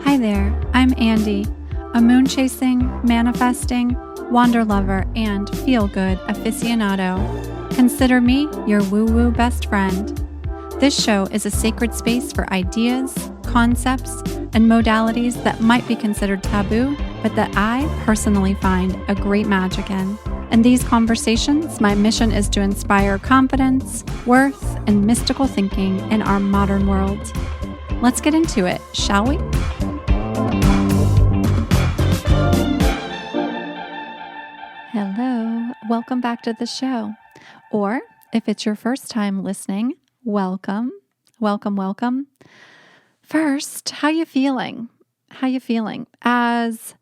Hi there, I'm Andy, a moon-chasing, manifesting, wander lover, and feel-good aficionado. Consider me your woo-woo best friend. This show is a sacred space for ideas, concepts, and modalities that might be considered taboo, but that I personally find a great magic in. In these conversations, my mission is to inspire confidence, worth, and mystical thinking in our modern world. Let's get into it, shall we? Hello, welcome back to the show. Or if it's your first time listening, welcome. First, how you feeling? As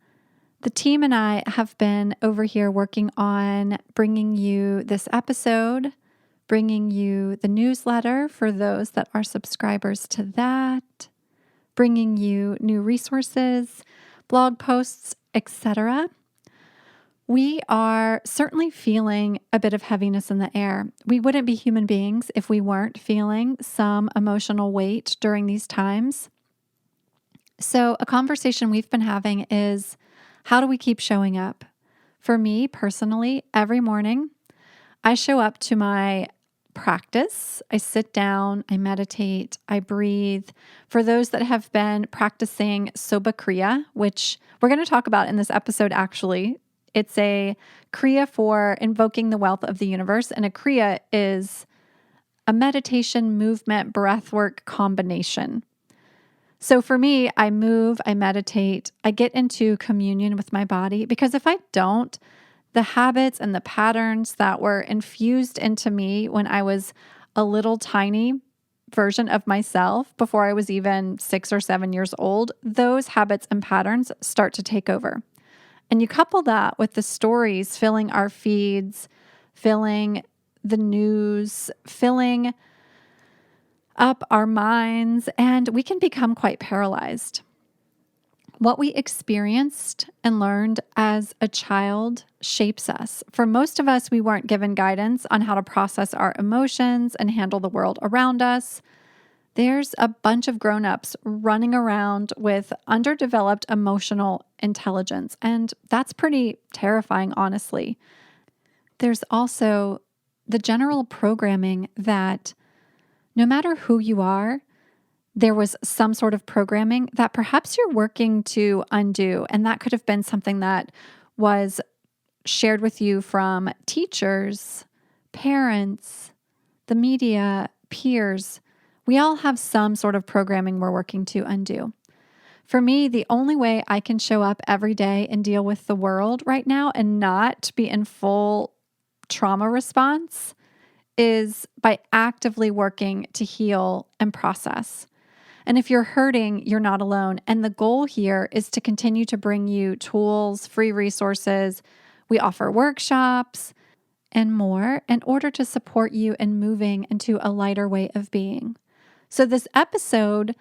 the team and I have been over here working on bringing you this episode, bringing you the newsletter for those that are subscribers to that, bringing you new resources, blog posts, etc. We are certainly feeling a bit of heaviness in the air. We wouldn't be human beings if we weren't feeling some emotional weight during these times. So a conversation we've been having is, how do we keep showing up? For me personally, every morning I show up to my practice. I sit down, I meditate, I breathe. For those that have been practicing Soba Kriya, which we're going to talk about in this episode actually, it's a Kriya for invoking the wealth of the universe, and a Kriya is a meditation, movement, breathwork combination. So for me, I move, I meditate, I get into communion with my body, because if I don't, the habits and the patterns that were infused into me when I was a little tiny version of myself before I was even 6 or 7 years old, those habits and patterns start to take over. And you couple that with the stories filling our feeds, filling the news, filling up our minds, and we can become quite paralyzed. What we experienced and learned as a child shapes us. For most of us, we weren't given guidance on how to process our emotions and handle the world around us. There's a bunch of grown-ups running around with underdeveloped emotional intelligence, and that's pretty terrifying, honestly. There's also the general programming that no matter who you are, there was some sort of programming that perhaps you're working to undo. And that could have been something that was shared with you from teachers, parents, the media, peers. We all have some sort of programming we're working to undo. For me, the only way I can show up every day and deal with the world right now and not be in full trauma response is by actively working to heal and process. And if you're hurting, you're not alone. And the goal here is to continue to bring you tools, free resources. We offer workshops and more in order to support you in moving into a lighter way of being. So this episode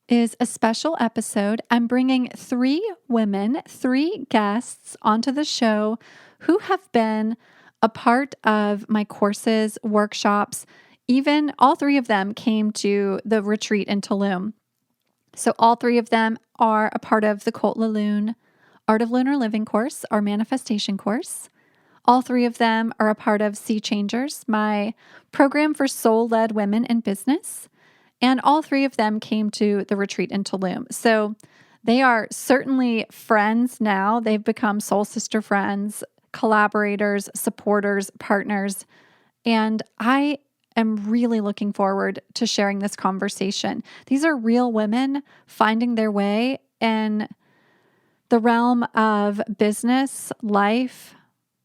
is a special episode. I'm bringing 3 women, 3 guests onto the show who have been a part of my courses, workshops. Even all 3 of them came to the retreat in Tulum. So all 3 of them are a part of the Culte La Lune, Art of Lunar Living course, our manifestation course. All 3 of them are a part of Seachangers, my program for soul-led women in business. And all 3 of them came to the retreat in Tulum. So they are certainly friends now. They've become soul sister friends, collaborators, supporters, partners. And I am really looking forward to sharing this conversation. These are real women finding their way in the realm of business, life,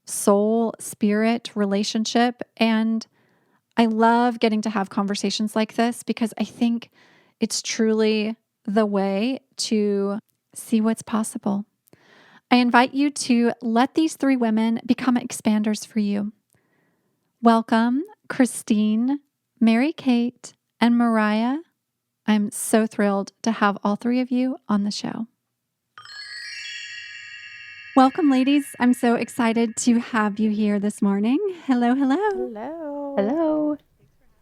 soul, spirit, relationship. And I love getting to have conversations like this because I think it's truly the way to see what's possible. I invite you to let these 3 women become expanders for you. Welcome, Christine, Mary Kate, and Mariah. I'm so thrilled to have all 3 of you on the show. Welcome, ladies. I'm so excited to have you here this morning. Hello. Hello.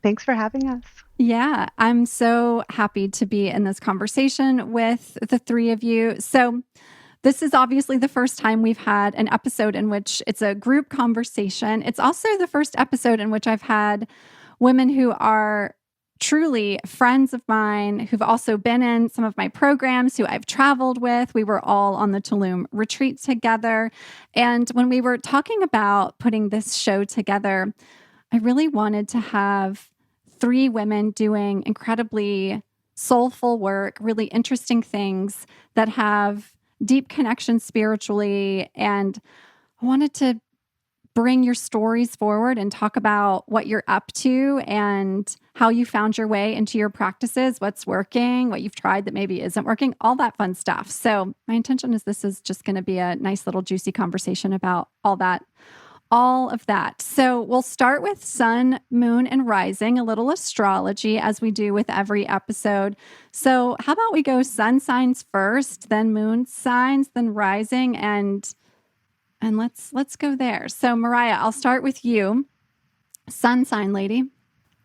Thanks for having us. Yeah, I'm so happy to be in this conversation with the three of you. So, this is obviously the first time we've had an episode in which it's a group conversation. It's also the first episode in which I've had women who are truly friends of mine, who've also been in some of my programs, who I've traveled with. We were all on the Tulum retreat together. And when we were talking about putting this show together, I really wanted to have three women doing incredibly soulful work, really interesting things that have deep connections spiritually. And I wanted to bring your stories forward and talk about what you're up to and how you found your way into your practices, what's working, what you've tried that maybe isn't working, all that fun stuff. So my intention is this is just going to be a nice little juicy conversation about all of that. So we'll start with sun, moon, and rising, a little astrology as we do with every episode. So how about we go sun signs first, then moon signs, then rising, and let's go there. So Mariah, I'll start with you. Sun sign lady.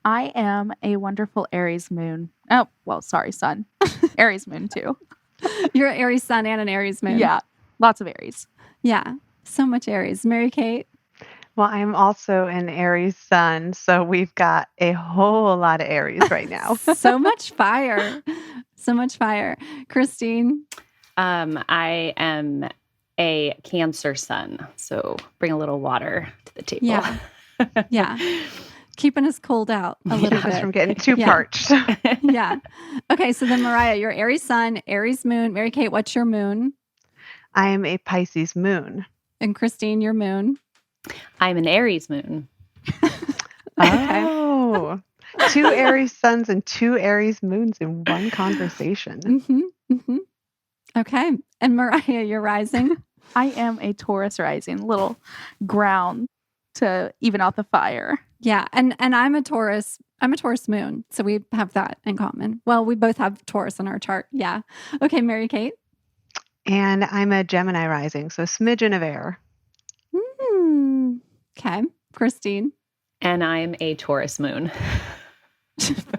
I am a wonderful Aries moon. Oh, well, sorry, sun. Aries moon too. You're an Aries sun and an Aries moon. Yeah, lots of Aries. Yeah, so much Aries. Mary Kate. Well, I'm also an Aries sun, so we've got a whole lot of Aries right now. So much fire. So much fire. Christine. I am a Cancer sun, so bring a little water to the table. Yeah. Yeah. Keeping us cold out a little bit. From getting too parched. Yeah. Okay, so then Mariah, you're Aries sun, Aries moon. Mary Kate, what's your moon? I am a Pisces moon. And Christine, your moon? I'm an Aries moon. Oh, two Aries suns and two Aries moons in one conversation. Mm-hmm, mm-hmm. Okay. And Mariah, you're rising? I am a Taurus rising, little ground to even out the fire. Yeah. And I'm a Taurus. I'm a Taurus moon. So we have that in common. Well, we both have Taurus in our chart. Yeah. Okay, Mary Kate? And I'm a Gemini rising, so a smidgen of air. Okay. Christine? And I'm a Taurus moon.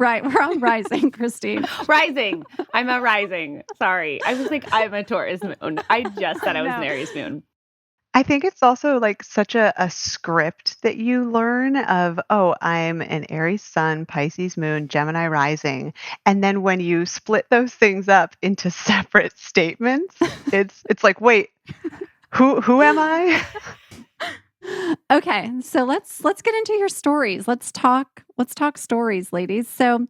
Right. We're on rising, Christine. Rising. I'm a rising. Sorry. I was like, I'm a Taurus moon. I just said I was an Aries moon. I think it's also like such a script that you learn of, oh, I'm an Aries sun, Pisces moon, Gemini rising. And then when you split those things up into separate statements, it's like, wait, who am I? Okay, so let's get into your stories. Let's talk stories, ladies. So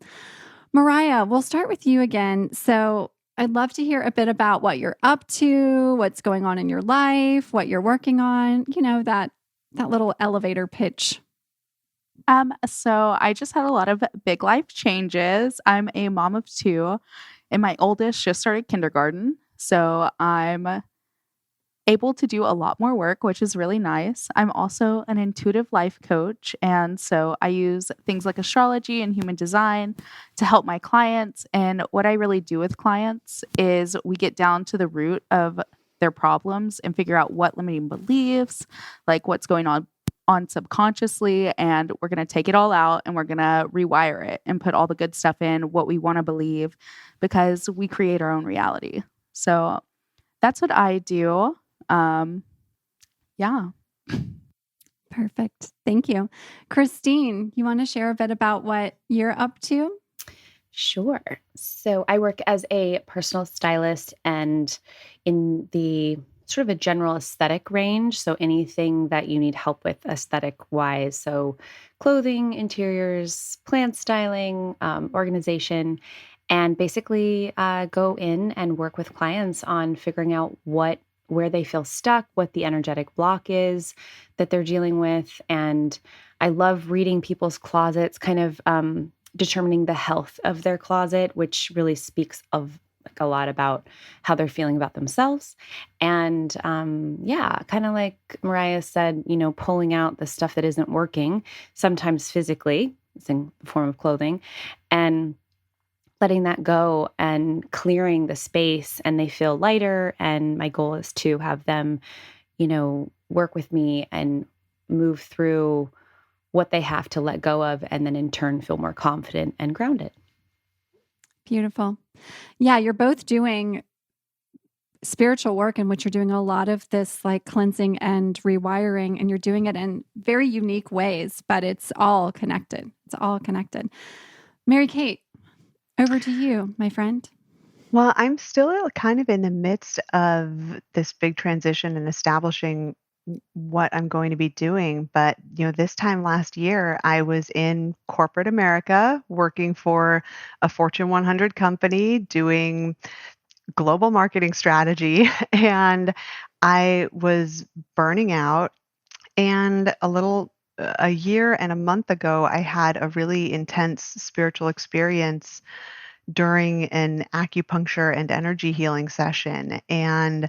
Mariah, we'll start with you again. So I'd love to hear a bit about what you're up to, what's going on in your life, what you're working on, that little elevator pitch. So I just had a lot of big life changes. I'm a mom of two, and my oldest just started kindergarten. So I'm able to do a lot more work, which is really nice. I'm also an intuitive life coach. And so I use things like astrology and human design to help my clients. And what I really do with clients is we get down to the root of their problems and figure out what limiting beliefs, like what's going on subconsciously. And we're going to take it all out and we're going to rewire it and put all the good stuff in, what we want to believe, because we create our own reality. So that's what I do. Yeah. Perfect. Thank you. Christine, you want to share a bit about what you're up to? Sure. So I work as a personal stylist and in the sort of a general aesthetic range. So anything that you need help with aesthetic wise. So clothing, interiors, plant styling, organization, and basically go in and work with clients on figuring out where they feel stuck, what the energetic block is that they're dealing with. And I love reading people's closets, kind of determining the health of their closet, which really speaks of like a lot about how they're feeling about themselves. And kind of like Mariah said, pulling out the stuff that isn't working, sometimes physically, it's in the form of clothing, and letting that go and clearing the space, and they feel lighter. And my goal is to have them, work with me and move through what they have to let go of, and then in turn feel more confident and grounded. Beautiful. Yeah, you're both doing spiritual work in which you're doing a lot of this like cleansing and rewiring, and you're doing it in very unique ways, but it's all connected. It's all connected. Mary Kate, over to you, my friend. Well, I'm still kind of in the midst of this big transition and establishing what I'm going to be doing. But, this time last year, I was in corporate America working for a Fortune 100 company doing global marketing strategy. And I was burning out. And a year and a month ago, I had a really intense spiritual experience during an acupuncture and energy healing session. And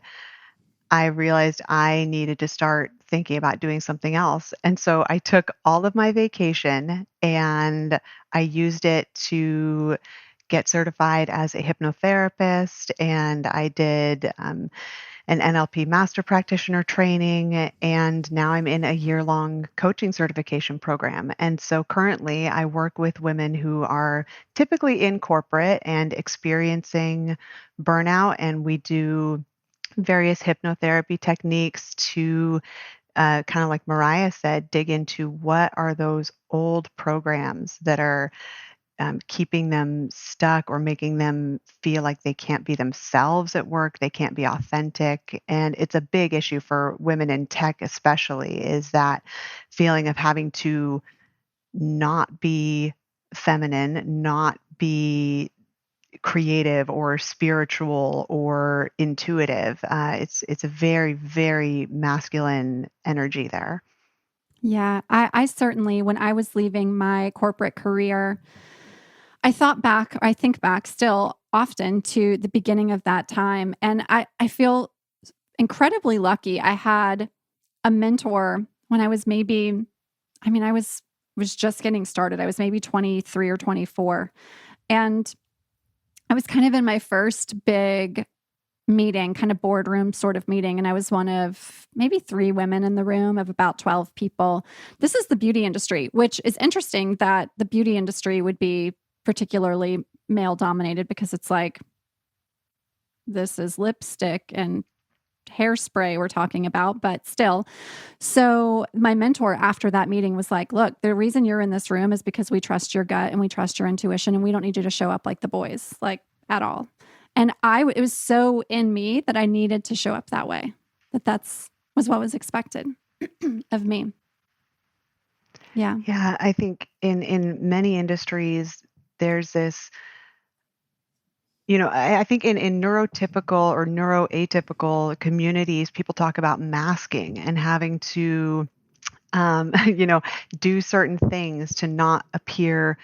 I realized I needed to start thinking about doing something else. And so I took all of my vacation and I used it to get certified as a hypnotherapist. And I did an NLP master practitioner training, and now I'm in a year-long coaching certification program. And so currently I work with women who are typically in corporate and experiencing burnout, and we do various hypnotherapy techniques to kind of like Mariah said, dig into what are those old programs that are keeping them stuck or making them feel like they can't be themselves at work, they can't be authentic. And it's a big issue for women in tech, especially, is that feeling of having to not be feminine, not be creative or spiritual or intuitive. It's a very, very masculine energy there. Yeah, I certainly, when I was leaving my corporate career, I think back still often to the beginning of that time. And I feel incredibly lucky. I had a mentor when I was I was just getting started. I was maybe 23 or 24. And I was kind of in my first big meeting, kind of boardroom sort of meeting. And I was one of maybe 3 women in the room of about 12 people. This is the beauty industry, which is interesting that the beauty industry would be particularly male dominated, because it's like, this is lipstick and hairspray we're talking about, but still. So my mentor after that meeting was like, look, the reason you're in this room is because we trust your gut and we trust your intuition, and we don't need you to show up like the boys, like at all. And it was so in me that I needed to show up that way, was what was expected of me. Yeah. Yeah, I think in many industries, there's this, I think in neurotypical or neuroatypical communities, people talk about masking and having to, do certain things to not appear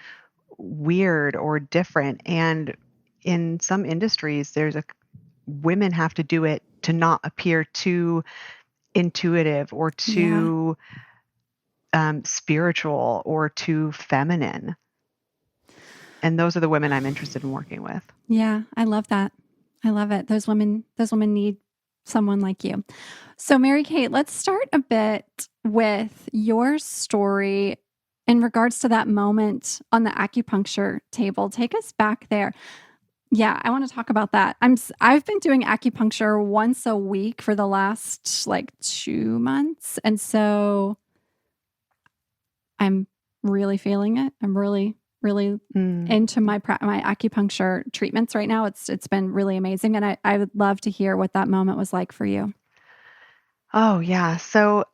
weird or different. And in some industries, women have to do it to not appear too intuitive or too spiritual or too feminine. And those are the women I'm interested in working with. Yeah, I love that. I love it. Those women need someone like you. So Mary Kate, let's start a bit with your story in regards to that moment on the acupuncture table. Take us back there. Yeah, I want to talk about that. I've been doing acupuncture once a week for the last like 2 months, and so I'm really feeling it. I'm really into my acupuncture treatments right now. It's been really amazing, and I would love to hear what that moment was like for you. Oh, yeah. So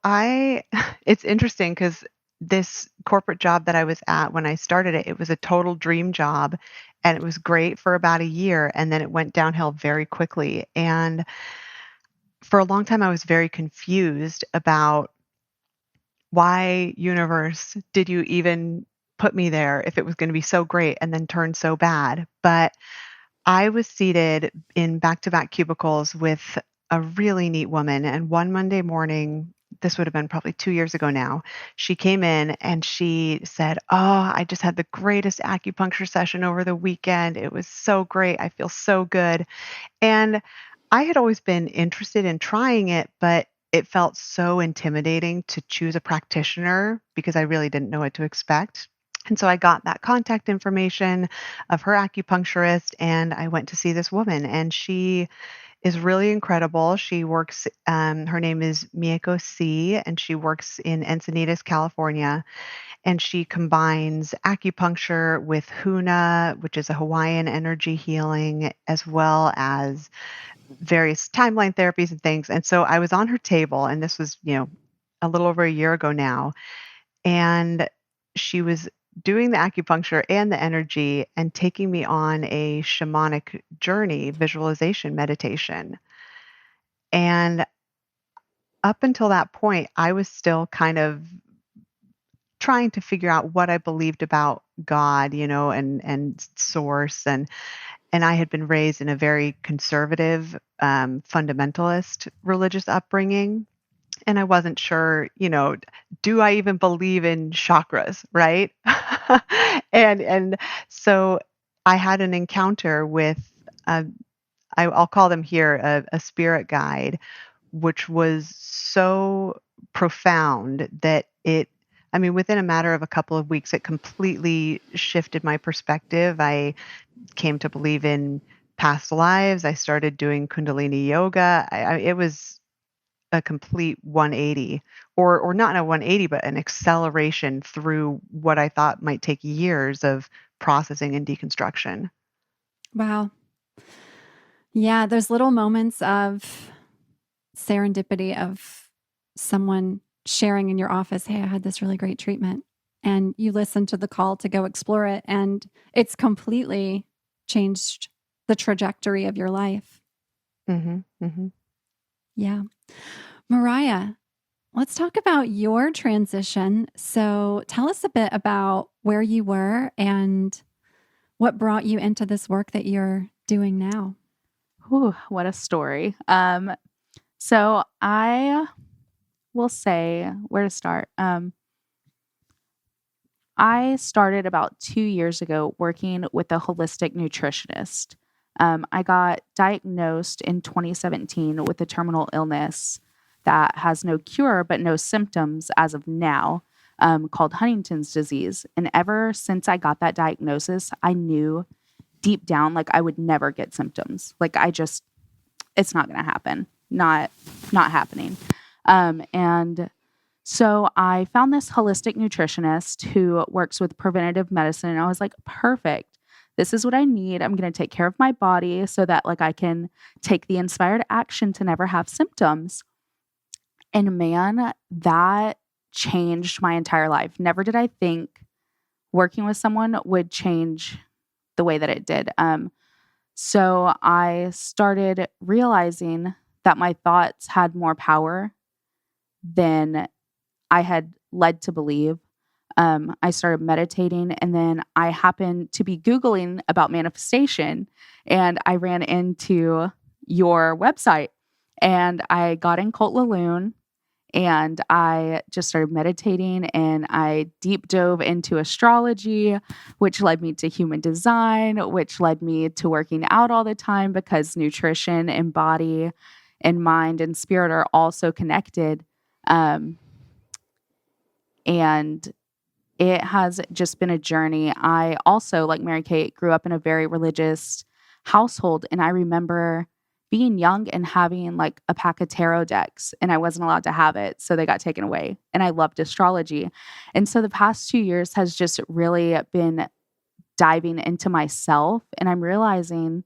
it's interesting because this corporate job that I was at when I started it was a total dream job, and it was great for about a year, and then it went downhill very quickly. And for a long time, I was very confused about why, universe, did you even put me there if it was going to be so great and then turn so bad? But I was seated in back-to-back cubicles with a really neat woman, and one Monday morning, this would have been probably 2 years ago now, she came in and she said, "Oh, I just had the greatest acupuncture session over the weekend. It was so great. I feel so good." And I had always been interested in trying it, but it felt so intimidating to choose a practitioner because I really didn't know what to expect. And so I got that contact information of her acupuncturist, and I went to see this woman, and she is really incredible. She works, her name is Miyako C, and she works in Encinitas, California. And she combines acupuncture with Huna, which is a Hawaiian energy healing, as well as various timeline therapies and things. And so I was on her table, and this was, a little over a year ago now. And she was doing the acupuncture and the energy and taking me on a shamanic journey, visualization meditation. And up until that point, I was still kind of trying to figure out what I believed about God, and source, and I had been raised in a very conservative, fundamentalist religious upbringing, and I wasn't sure, do I even believe in chakras, right? And so I had an encounter with, uh, I'll call them here a spirit guide, which was so profound that within a matter of a couple of weeks, it completely shifted my perspective. I came to believe in past lives. I started doing Kundalini yoga. It was a complete 180, or not a 180, but an acceleration through what I thought might take years of processing and deconstruction. Wow. Yeah, those little moments of serendipity of someone sharing in your office, hey, I had this really great treatment. And you listen to the call to go explore it, and it's completely changed the trajectory of your life. Mm-hmm, mm-hmm. Yeah. Mariah, let's talk about your transition. So tell us a bit about where you were and what brought you into this work that you're doing now. Ooh, what a story. So I will say where to start. I started about 2 years ago working with a holistic nutritionist. I got diagnosed in 2017 with a terminal illness that has no cure but no symptoms as of now, called Huntington's disease. And ever since I got that diagnosis, I knew deep down like I would never get symptoms. Like it's not going to happen. Not happening. And so I found this holistic nutritionist who works with preventative medicine, and I was like, perfect. This is what I need. I'm going to take care of my body so that like I can take the inspired action to never have symptoms. And man, that changed my entire life. Never did I think working with someone would change the way that it did. So I started realizing that my thoughts had more power than I had led to believe. I started meditating, and then I happened to be Googling about manifestation, and I ran into your website, and I got in Culte La Lune, and I just started meditating, and I deep dove into astrology, which led me to human design, which led me to working out all the time because nutrition and body and mind and spirit are also connected. And it has just been a journey. I also, like Mary Kate, grew up in a very religious household. And I remember being young and having like a pack of tarot decks, and I wasn't allowed to have it. So they got taken away. And I loved astrology. And so the past 2 years has just really been diving into myself. And I'm realizing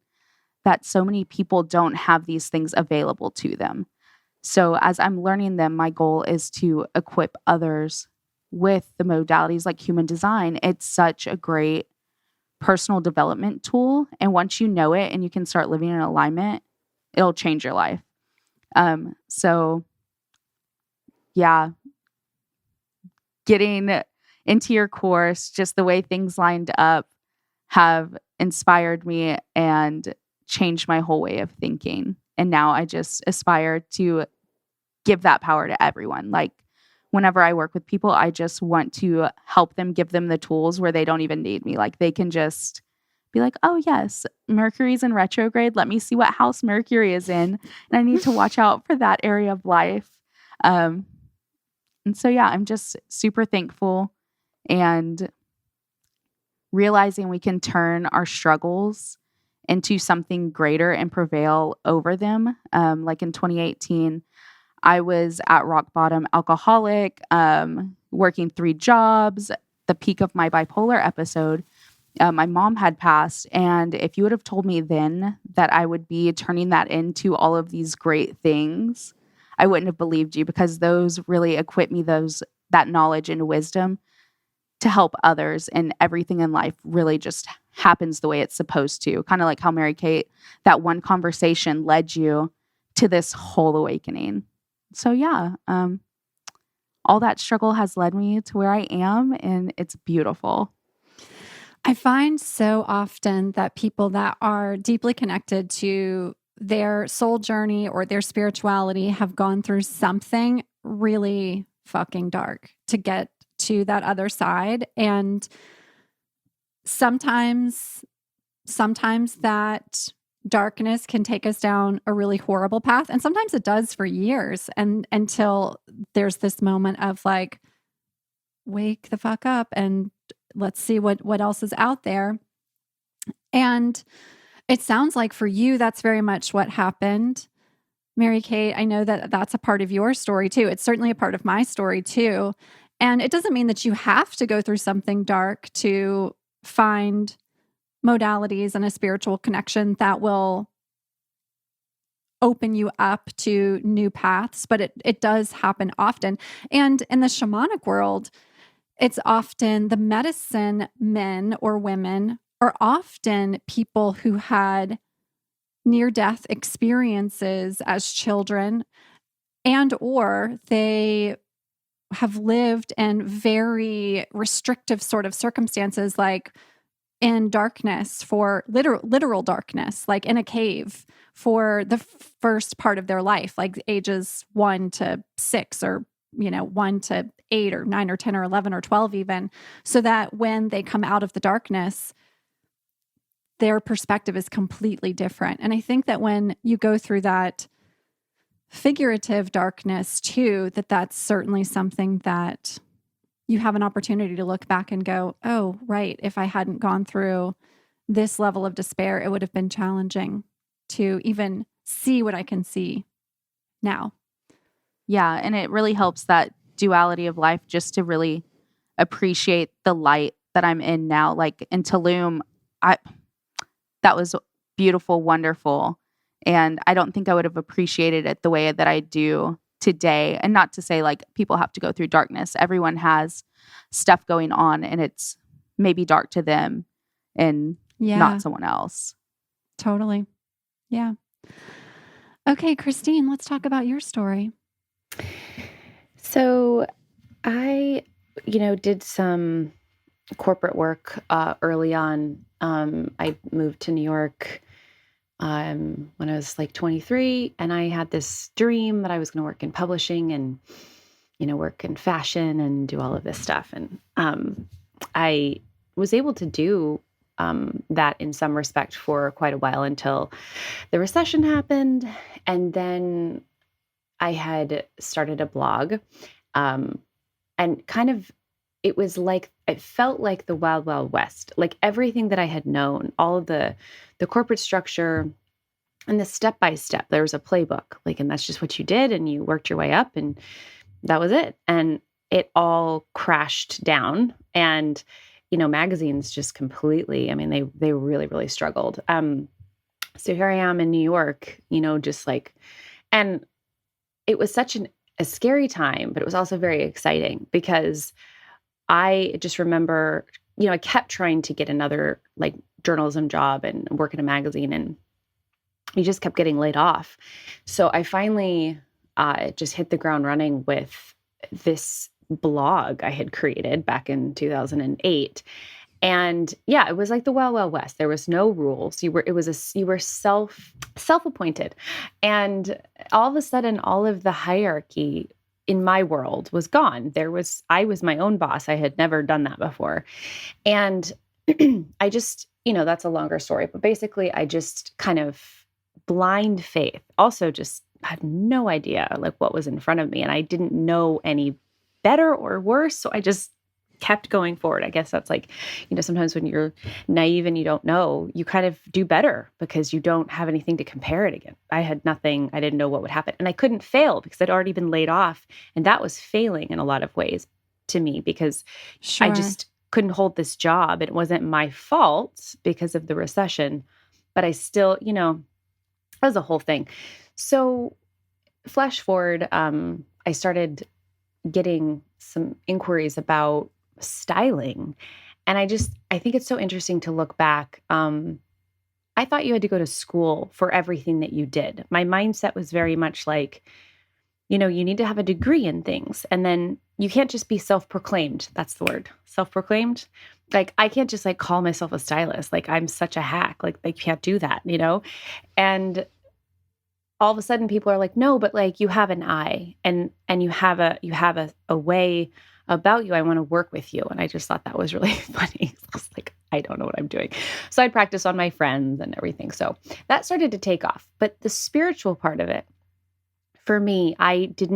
that so many people don't have these things available to them. So as I'm learning them, my goal is to equip others with the modalities like human design. It's such a great personal development tool. And once you know it and you can start living in alignment, it'll change your life. So yeah, getting into your course, just the way things lined up have inspired me and changed my whole way of thinking. And now I just aspire to give that power to everyone. Like whenever I work with people, I just want to help them, give them the tools where they don't even need me. Like they can just be like, oh yes, Mercury's in retrograde. Let me see what house Mercury is in. And I need to watch out for that area of life. Um, and so, yeah, I'm just super thankful and realizing we can turn our struggles into something greater and prevail over them. Like in 2018, I was at rock bottom alcoholic, working 3 jobs, the peak of my bipolar episode. My mom had passed. And if you would have told me then that I would be turning that into all of these great things, I wouldn't have believed you, because those really equip me, that knowledge and wisdom to help others, and everything in life really just happens the way it's supposed to. Kind of like how Mary Kate, that one conversation led you to this whole awakening. So yeah, all that struggle has led me to where I am, and it's beautiful. I find so often that people that are deeply connected to their soul journey or their spirituality have gone through something really fucking dark to get to that other side. And sometimes that darkness can take us down a really horrible path. And sometimes it does for years, and until there's this moment of like, wake the fuck up and let's see what else is out there. And it sounds like for you, that's very much what happened. Mary Kate, I know that that's a part of your story too. It's certainly a part of my story too. And it doesn't mean that you have to go through something dark to find modalities and a spiritual connection that will open you up to new paths, but it does happen often. And in the shamanic world, it's often the medicine men or women are often people who had near-death experiences as children, and or they have lived in very restrictive sort of circumstances, like in darkness for literal darkness, like in a cave for the first part of their life, like ages 1 to 6 or 1 to 8 or 9 or 10 or 11 or 12 even, so that when they come out of the darkness, their perspective is completely different. And I think that when you go through that figurative darkness too, that's certainly something that you have an opportunity to look back and go, oh, right, if I hadn't gone through this level of despair, it would have been challenging to even see what I can see now. Yeah, and it really helps, that duality of life, just to really appreciate the light that I'm in now. Like in Tulum, that was beautiful, wonderful. And I don't think I would have appreciated it the way that I do today. And not to say like people have to go through darkness. Everyone has stuff going on, and it's maybe dark to them and not someone else. Totally. Yeah. Okay, Christine, let's talk about your story. So I, did some corporate work early on. I moved to New York when I was like 23, and I had this dream that I was going to work in publishing and, work in fashion and do all of this stuff. And I was able to do that in some respect for quite a while until the recession happened. And then I had started a blog, and kind of, it felt like the Wild Wild West, like everything that I had known, all of the corporate structure and the step-by-step, there was a playbook, like, and that's just what you did. And you worked your way up, and that was it. And it all crashed down. And, magazines just completely, I mean, they really, really struggled. So here I am in New York, just like, and it was such a scary time, but it was also very exciting, because I just remember, I kept trying to get another like journalism job and work in a magazine, and you just kept getting laid off. So I finally just hit the ground running with this blog I had created back in 2008. And yeah, it was like the Wild Wild West. There was no rules. You were self-appointed. And all of a sudden, all of the hierarchy in my world was gone. I was my own boss. I had never done that before. And I just, that's a longer story, but basically I just kind of blind faith, also just had no idea like what was in front of me, and I didn't know any better or worse. So I just kept going forward. I guess that's like, sometimes when you're naive and you don't know, you kind of do better because you don't have anything to compare it against. I had nothing. I didn't know what would happen. And I couldn't fail because I'd already been laid off. And that was failing in a lot of ways to me because I just couldn't hold this job. It wasn't my fault because of the recession, but I still, that was a whole thing. So flash forward, I started getting some inquiries about styling. And I think it's so interesting to look back. I thought you had to go to school for everything that you did. My mindset was very much like, you need to have a degree in things. And then you can't just be self-proclaimed. That's the word, self-proclaimed. Like, I can't just like call myself a stylist. Like, I'm such a hack. Like, I can't do that, And all of a sudden people are like, no, but like you have an eye and you have a way about you. I want to work with you. And I just thought that was really funny. I was like, I don't know what I'm doing. So I'd practice on my friends and everything. So that started to take off. But the spiritual part of it, for me, I did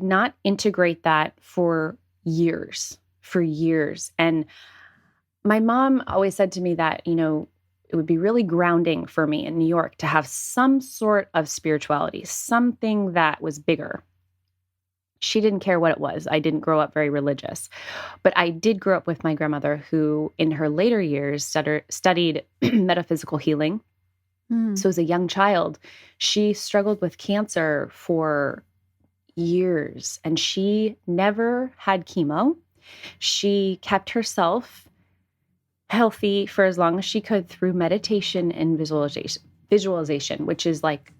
not integrate that for years. And my mom always said to me that, it would be really grounding for me in New York to have some sort of spirituality, something that was bigger. She didn't care what it was. I didn't grow up very religious, but I did grow up with my grandmother who in her later years studied metaphysical healing. So as a young child, she struggled with cancer for years and she never had chemo. She kept herself healthy for as long as she could through meditation and visualization, which is like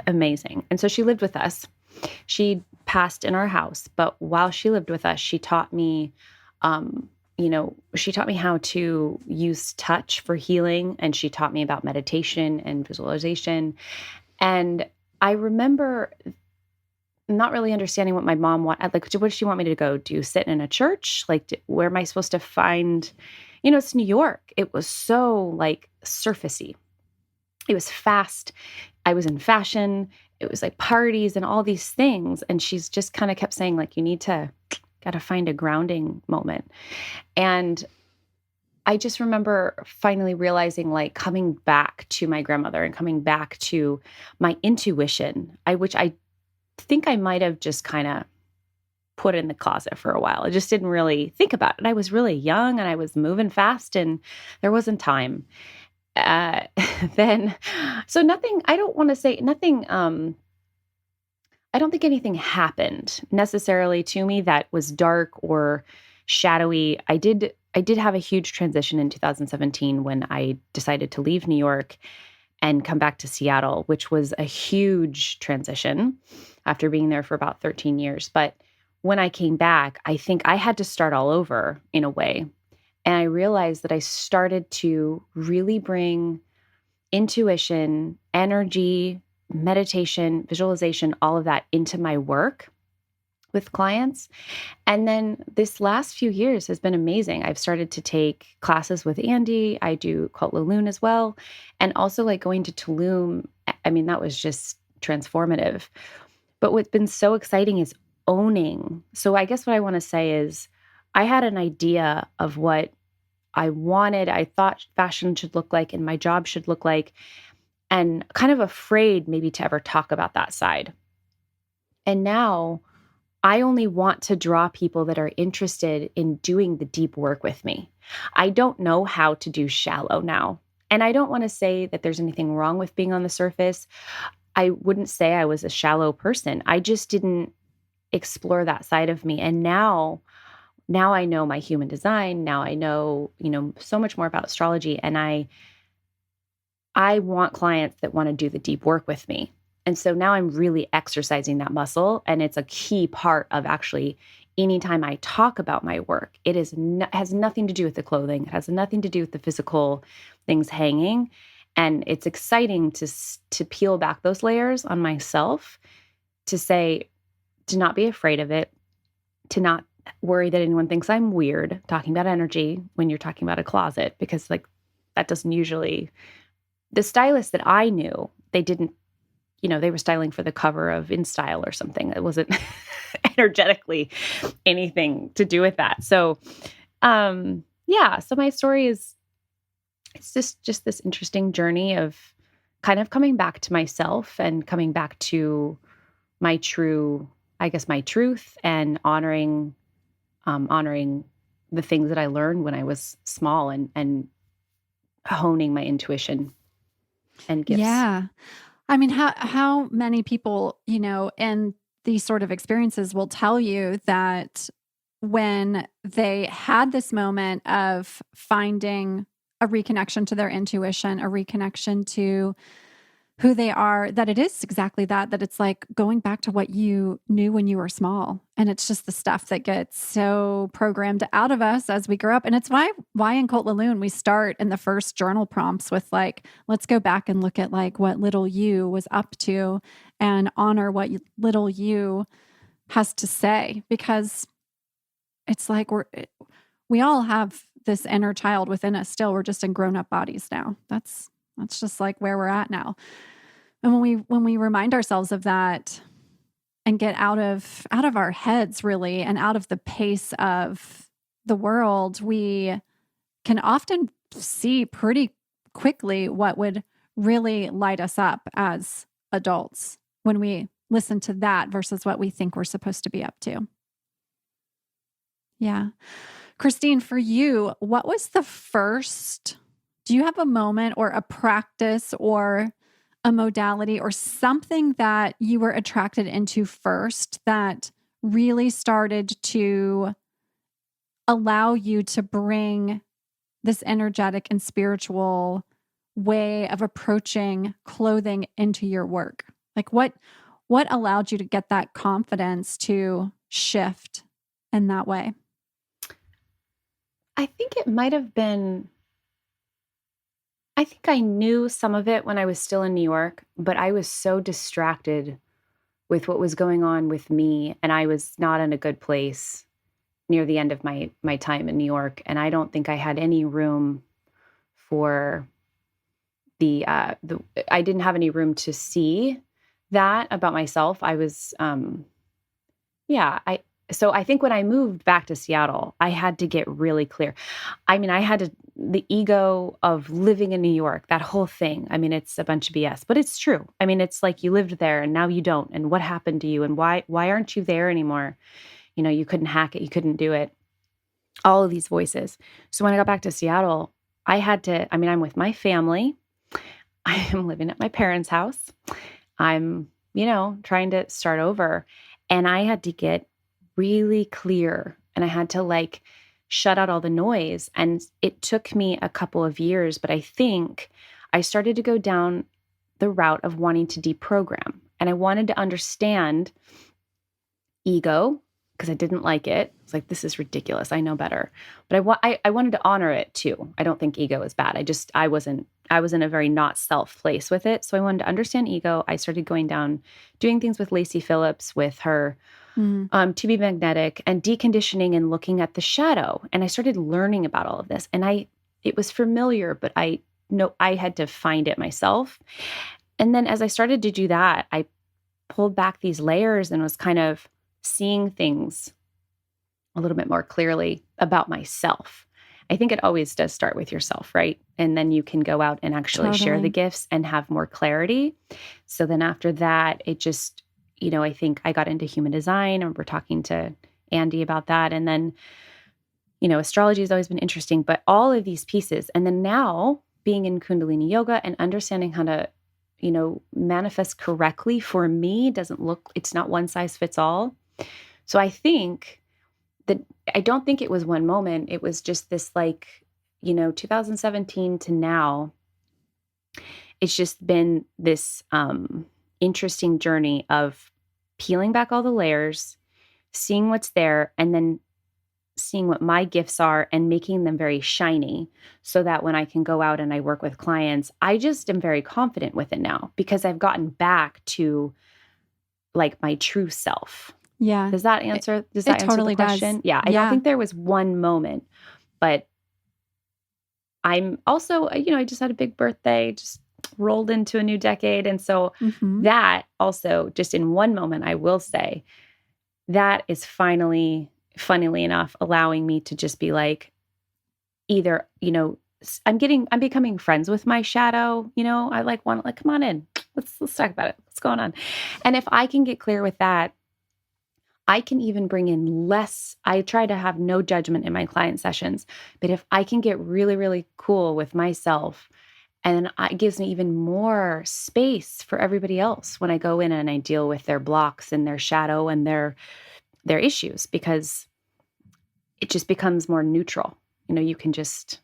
amazing. And so she lived with us. She passed in our house, but while she lived with us, she taught me, how to use touch for healing. And she taught me about meditation and visualization. And I remember not really understanding what my mom wanted. Like, what did she want me to go do? Sit in a church? Like, where am I supposed to find, it's New York. It was so like surfacey. It was fast. I was in fashion. It was like parties and all these things. And she's just kind of kept saying like, you got to find a grounding moment. And I just remember finally realizing like coming back to my grandmother and coming back to my intuition, which I think I might have just kind of put in the closet for a while. I just didn't really think about it. I was really young and I was moving fast and there wasn't time. So nothing, I don't want to say nothing, I don't think anything happened necessarily to me that was dark or shadowy. I did have a huge transition in 2017 when I decided to leave New York and come back to Seattle, which was a huge transition after being there for about 13 years. But when I came back, I think I had to start all over in a way. And I realized that I started to really bring intuition, energy, meditation, visualization, all of that into my work with clients. And then this last few years has been amazing. I've started to take classes with Andy. I do Culte La Lune as well. And also like going to Tulum. I mean, that was just transformative. But what's been so exciting is owning. So I guess what I want to say is I had an idea of what I wanted, I thought fashion should look like and my job should look like, and kind of afraid maybe to ever talk about that side. And now I only want to draw people that are interested in doing the deep work with me. I don't know how to do shallow now. And I don't want to say that there's anything wrong with being on the surface. I wouldn't say I was a shallow person. I just didn't explore that side of me. And now I know my human design. Now I know, so much more about astrology. And I want clients that want to do the deep work with me. And so now I'm really exercising that muscle. And it's a key part of actually anytime I talk about my work, it has nothing to do with the clothing. It has nothing to do with the physical things hanging. And it's exciting to peel back those layers on myself, to not be afraid of it, to not worry that anyone thinks I'm weird talking about energy when you're talking about a closet, because like that doesn't usually, the stylists that I knew, they didn't they were styling for the cover of In Style or something. It wasn't energetically anything to do with that. So, so my story is, it's just this interesting journey of kind of coming back to myself and coming back to my truth and honoring the things that I learned when I was small and honing my intuition and gifts. Yeah. I mean, how many people, in these sort of experiences will tell you that when they had this moment of finding a reconnection to their intuition, a reconnection to who they are, that it is exactly that it's like going back to what you knew when you were small. And it's just the stuff that gets so programmed out of us as we grow up. And it's why in Culte La Lune, we start in the first journal prompts with like, let's go back and look at like what little you was up to and honor what little you has to say, because it's like we all have this inner child within us still. We're just in grown-up bodies now. That's just like where we're at now. And when we remind ourselves of that and get out of our heads really, and out of the pace of the world, we can often see pretty quickly what would really light us up as adults when we listen to that versus what we think we're supposed to be up to. Yeah. Christine, for you, what was do you have a moment or a practice or a modality or something that you were attracted into first that really started to allow you to bring this energetic and spiritual way of approaching clothing into your work? Like what allowed you to get that confidence to shift in that way? I think it might have been, I think I knew some of it when I was still in New York, but I was so distracted with what was going on with me, and I was not in a good place near the end of my time in New York, and I don't think I had any room for I didn't have any room to see that about myself. I was so I think when I moved back to Seattle, I had to get really clear. I mean, the ego of living in New York, that whole thing. I mean, it's a bunch of BS, but it's true. I mean, it's like you lived there and now you don't. And what happened to you? And why aren't you there anymore? You couldn't hack it. You couldn't do it. All of these voices. So when I got back to Seattle, I'm with my family. I am living at my parents' house. I'm, trying to start over. And I had to get really clear, and I had to like shut out all the noise. And it took me a couple of years, but I think I started to go down the route of wanting to deprogram. And I wanted to understand ego because I didn't like it. It's like, this is ridiculous. I know better. But I wanted to honor it too. I don't think ego is bad. I was in a very not self place with it. So I wanted to understand ego. I started going down, doing things with Lacey Phillips, with her to be magnetic, and deconditioning and looking at the shadow. And I started learning about all of this. And it was familiar, but I had to find it myself. And then as I started to do that, I pulled back these layers and was kind of seeing things a little bit more clearly about myself. I think it always does start with yourself, right? And then you can go out and actually share the gifts and have more clarity. So then after that, it just, I think I got into human design, and we're talking to Andy about that. And then, astrology has always been interesting, but all of these pieces. And then now being in Kundalini yoga and understanding how to, manifest correctly for me it's not one size fits all. So I think that I don't think it was one moment. It was just this 2017 to now, it's just been this interesting journey of peeling back all the layers, seeing what's there, and then seeing what my gifts are and making them very shiny so that when I can go out and I work with clients, I just am very confident with it now because I've gotten back to like my true self. Yeah. Does that answer the question? Yeah. I don't think there was one moment, but I'm also, I just had a big birthday just rolled into a new decade. And so Mhm. that also, just in one moment, I will say, that is finally, funnily enough, allowing me to just be like, either, I'm becoming friends with my shadow. I want to, like, come on in. Let's talk about it. What's going on? And if I can get clear with that, I can even bring in less. I try to have no judgment in my client sessions, but if I can get really, really cool with myself, and then it gives me even more space for everybody else when I go in and I deal with their blocks and their shadow and their issues, because it just becomes more neutral. You can just,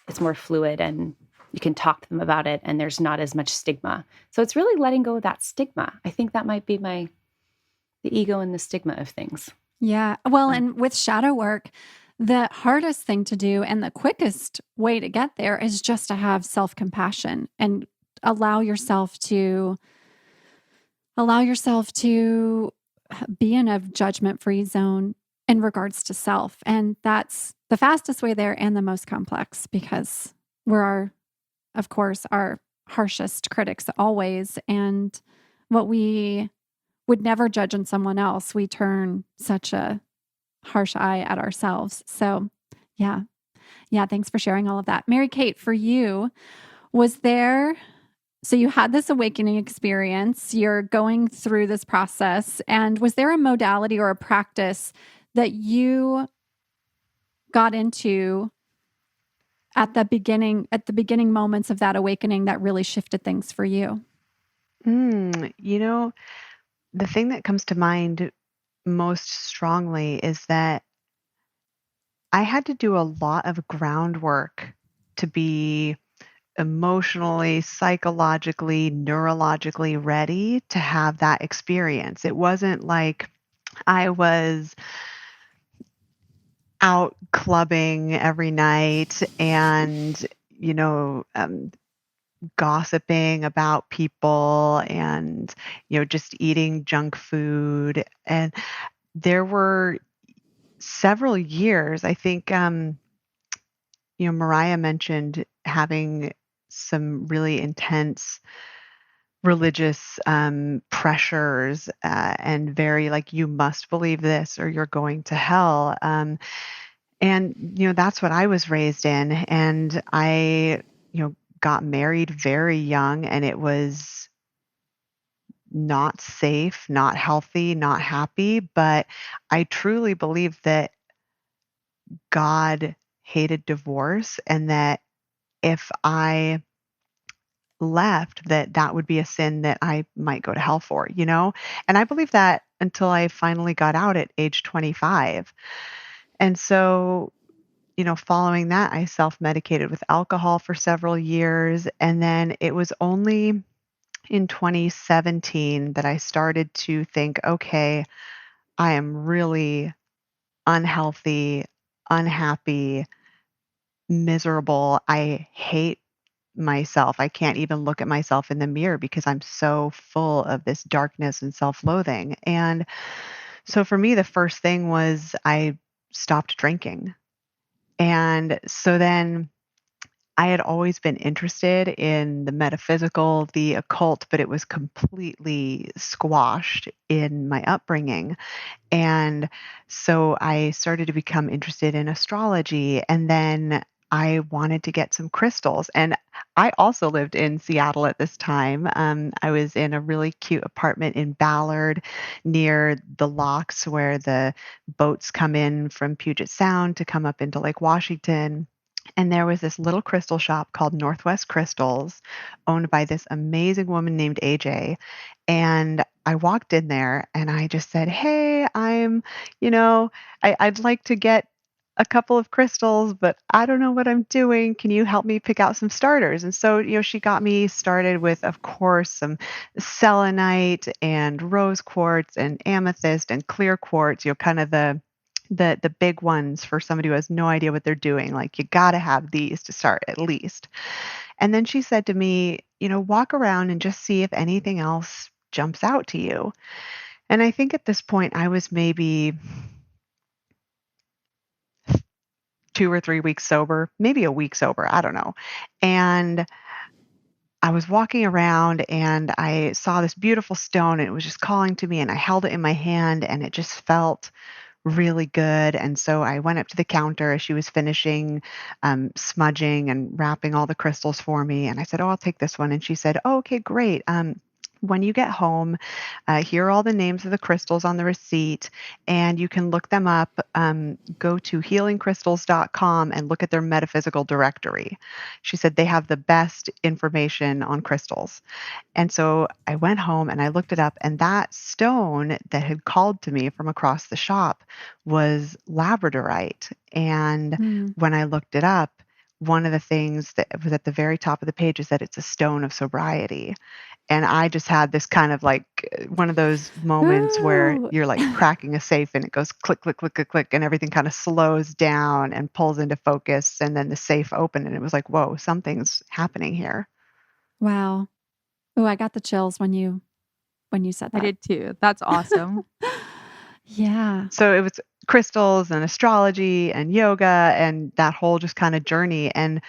it's more fluid, and you can talk to them about it, and there's not as much stigma. So it's really letting go of that stigma. I think that might be the ego and the stigma of things. Yeah. Well, and with shadow work, the hardest thing to do and the quickest way to get there is just to have self-compassion and allow yourself to be in a judgment-free zone in regards to self. And that's the fastest way there and the most complex, because we're of course, our harshest critics always. And what we would never judge in someone else, we turn such a harsh eye at ourselves. So, yeah. Yeah. Thanks for sharing all of that. Mary Kate, for you, so you had this awakening experience, you're going through this process, and was there a modality or a practice that you got into at the beginning moments of that awakening that really shifted things for you? You know, the thing that comes to mind most strongly is that I had to do a lot of groundwork to be emotionally, psychologically, neurologically ready to have that experience. It wasn't like I was out clubbing every night and, you know, gossiping about people and, just eating junk food. And there were several years, I think, Mariah mentioned having some really intense religious pressures and very like, you must believe this or you're going to hell. And, that's what I was raised in. And I, got married very young, and it was not safe, not healthy, not happy. But I truly believe that God hated divorce, and that if I left, that would be a sin that I might go to hell for. And I believe that until I finally got out at age 25. And so, following that, I self-medicated with alcohol for several years. And then it was only in 2017 that I started to think, okay, I am really unhealthy, unhappy, miserable. I hate myself. I can't even look at myself in the mirror because I'm so full of this darkness and self-loathing. And so for me, the first thing was I stopped drinking. And so then I had always been interested in the metaphysical, the occult, but it was completely squashed in my upbringing. And so I started to become interested in astrology, and then I wanted to get some crystals. And I also lived in Seattle at this time. I was in a really cute apartment in Ballard near the locks where the boats come in from Puget Sound to come up into Lake Washington. And there was this little crystal shop called Northwest Crystals, owned by this amazing woman named AJ. And I walked in there and I just said, "Hey, I'd like to get a couple of crystals, but I don't know what I'm doing. Can you help me pick out some starters?" And so, she got me started with, of course, some selenite and rose quartz and amethyst and clear quartz, kind of the big ones for somebody who has no idea what they're doing. Like, you got to have these to start at least. And then she said to me, walk around and just see if anything else jumps out to you. And I think at this point I was maybe 2 or 3 weeks sober, maybe a week sober, I don't know. And I was walking around and I saw this beautiful stone and it was just calling to me and I held it in my hand and it just felt really good. And so I went up to the counter as she was finishing smudging and wrapping all the crystals for me. And I said, "Oh, I'll take this one." And she said, "Oh, okay, great. When you get home, here are all the names of the crystals on the receipt, and you can look them up. Go to healingcrystals.com and look at their metaphysical directory." She said they have the best information on crystals. And so I went home and I looked it up, and that stone that had called to me from across the shop was labradorite. And Mm. when I looked it up, one of the things that was at the very top of the page is that it's a stone of sobriety. And I just had this kind of like one of those moments where Ooh. you're like cracking a safe and it goes click, click, click, click, click, and everything kind of slows down and pulls into focus. And then the safe opened and it was like, whoa, something's happening here. Wow. Oh, I got the chills when you said I that. did too. That's awesome. Yeah. So it was crystals and astrology and yoga and that whole just kind of journey. And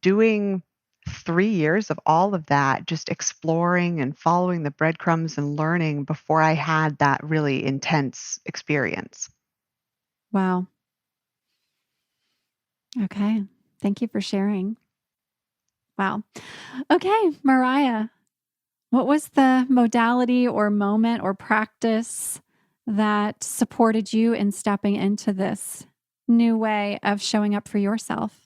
doing 3 years of all of that, just exploring and following the breadcrumbs and learning before I had that really intense experience. Wow. Okay. Thank you for sharing. Wow. Okay, Mariah, what was the modality or moment or practice that supported you in stepping into this new way of showing up for yourself?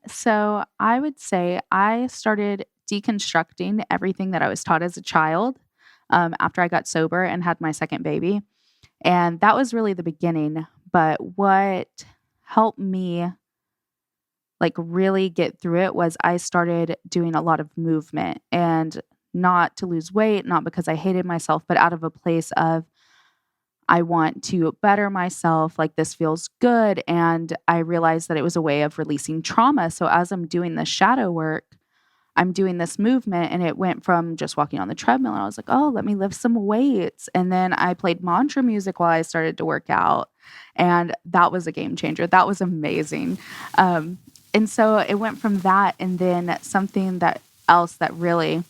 So I would say I started deconstructing everything that I was taught as a child, after I got sober and had my second baby. And that was really the beginning. But what helped me like really get through it was I started doing a lot of movement, and not to lose weight, not because I hated myself, but out of a place of I want to better myself. Like, this feels good. And I realized that it was a way of releasing trauma. So as I'm doing this shadow work, I'm doing this movement, and it went from just walking on the treadmill. And I was like, oh, let me lift some weights. And then I played mantra music while I started to work out. And that was a game changer. That was amazing. And so it went from that. And then something that else that really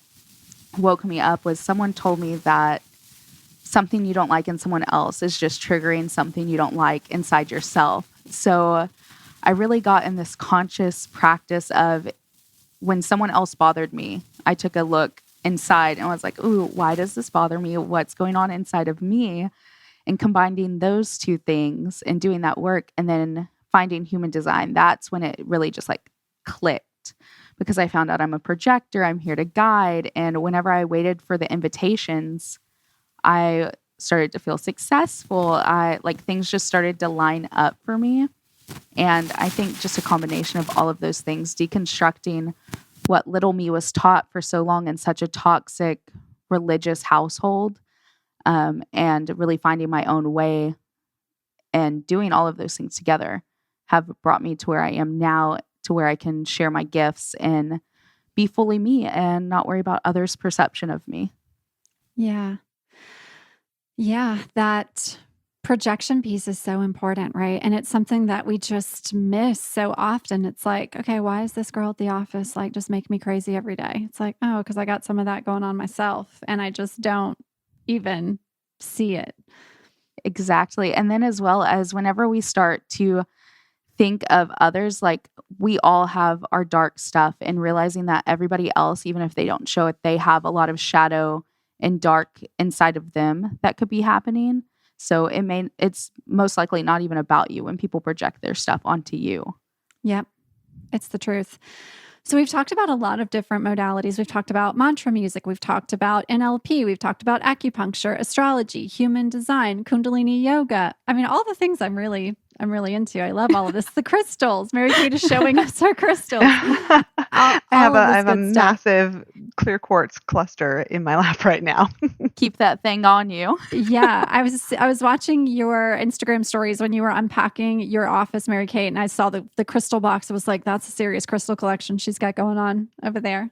woke me up was someone told me that something you don't like in someone else is just triggering something you don't like inside yourself. So I really got in this conscious practice of when someone else bothered me, I took a look inside and was like, ooh, why does this bother me? What's going on inside of me? And combining those two things and doing that work and then finding human design, that's when it really just like clicked, because I found out I'm a projector, I'm here to guide. And whenever I waited for the invitations, I started to feel successful. I like things just started to line up for me. And I think just a combination of all of those things, deconstructing what little me was taught for so long in such a toxic religious household, and really finding my own way and doing all of those things together have brought me to where I am now, to where I can share my gifts and be fully me and not worry about others' perception of me. Yeah. Yeah, that projection piece is so important, right? And it's something that we just miss so often. It's like, okay, why is this girl at the office like just make me crazy every day? It's like, oh, because I got some of that going on myself and I just don't even see it. Exactly. And then as well as whenever we start to think of others, like we all have our dark stuff, and realizing that everybody else, even if they don't show it, they have a lot of shadow and dark inside of them that could be happening. So it's most likely not even about you when people project their stuff onto you. Yep. It's the truth. So we've talked about a lot of different modalities. We've talked about mantra music. We've talked about NLP. We've talked about acupuncture, astrology, human design, Kundalini yoga. I mean, all the things I'm really into. I love all of this. The crystals. Mary Kate is showing us her crystals. I have a massive clear quartz cluster in my lap right now. Keep that thing on you. Yeah, I was watching your Instagram stories when you were unpacking your office, Mary Kate, and I saw the crystal box. I was like, that's a serious crystal collection she's got going on over there.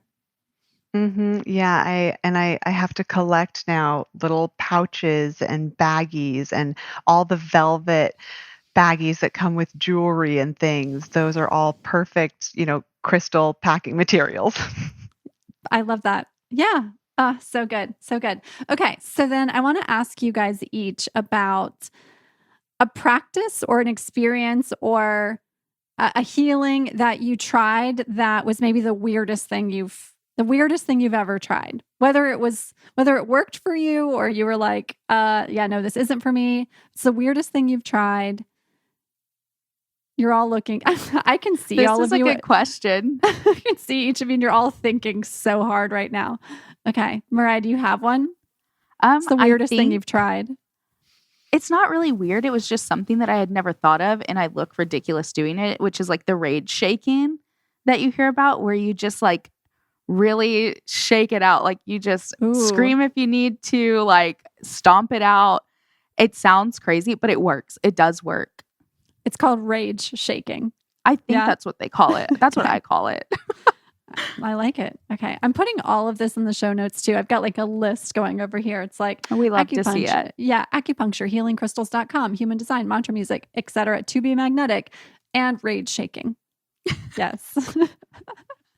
Yeah, I have to collect now little pouches and baggies and all the velvet baggies that come with jewelry and things. Those are all perfect, crystal packing materials. I love that. Yeah. So good. So good. Okay. So then I want to ask you guys each about a practice or an experience or a healing that you tried that was maybe the weirdest thing you've ever tried. Whether it worked for you or you were like, yeah, no, this isn't for me. It's the weirdest thing you've tried. You're all looking. I can see This all is of a you. good question. I can see each of you, and you're all thinking so hard right now. Okay, Mariah, do you have one? It's the weirdest thing you've tried. It's not really weird. It was just something that I had never thought of, and I look ridiculous doing it, which is like the rage shaking that you hear about, where you just like really shake it out. Like you just scream if you need to, like stomp it out. It sounds crazy, but it works. It does work. It's called rage shaking. I think that's what they call it. That's what I call it. I like it. Okay. I'm putting all of this in the show notes too. I've got like a list going over here. It's like we love to see it. Yeah. Acupuncture, healingcrystals.com, human design, mantra music, etc. To be magnetic and rage shaking. Yes.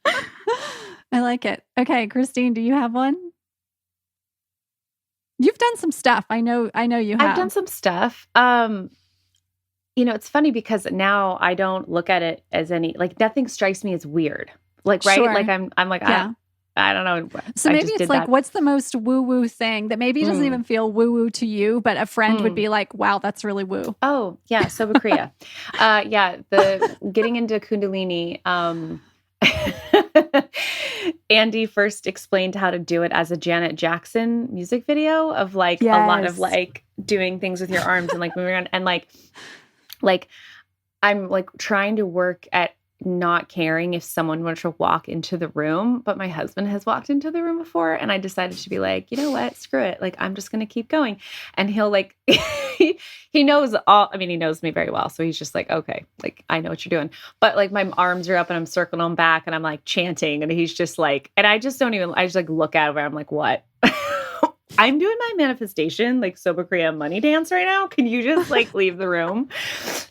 I like it. Okay. Christine, do you have one? You've done some stuff. I know you have. I've done some stuff. It's funny because now I don't look at it as like nothing strikes me as weird. Like, right? Sure. Like I'm like, yeah. I don't know. So maybe it's like, what's the most woo-woo thing that maybe doesn't even feel woo-woo to you, but a friend would be like, wow, that's really woo. Oh, yeah. Sobakriya. The getting into Kundalini. Andy first explained how to do it as a Janet Jackson music video of like a lot of like doing things with your arms and like moving around and like I'm like trying to work at not caring if someone were to walk into the room, but my husband has walked into the room before and I decided to be like, you know what, screw it. Like, I'm just going to keep going. And he'll like, he knows he knows me very well. So he's just like, okay, like I know what you're doing. But like my arms are up and I'm circling them back and I'm like chanting and he's just like, and I just like look at him and I'm like, what? I'm doing my manifestation, like Sobakriya money dance right now. Can you just like leave the room?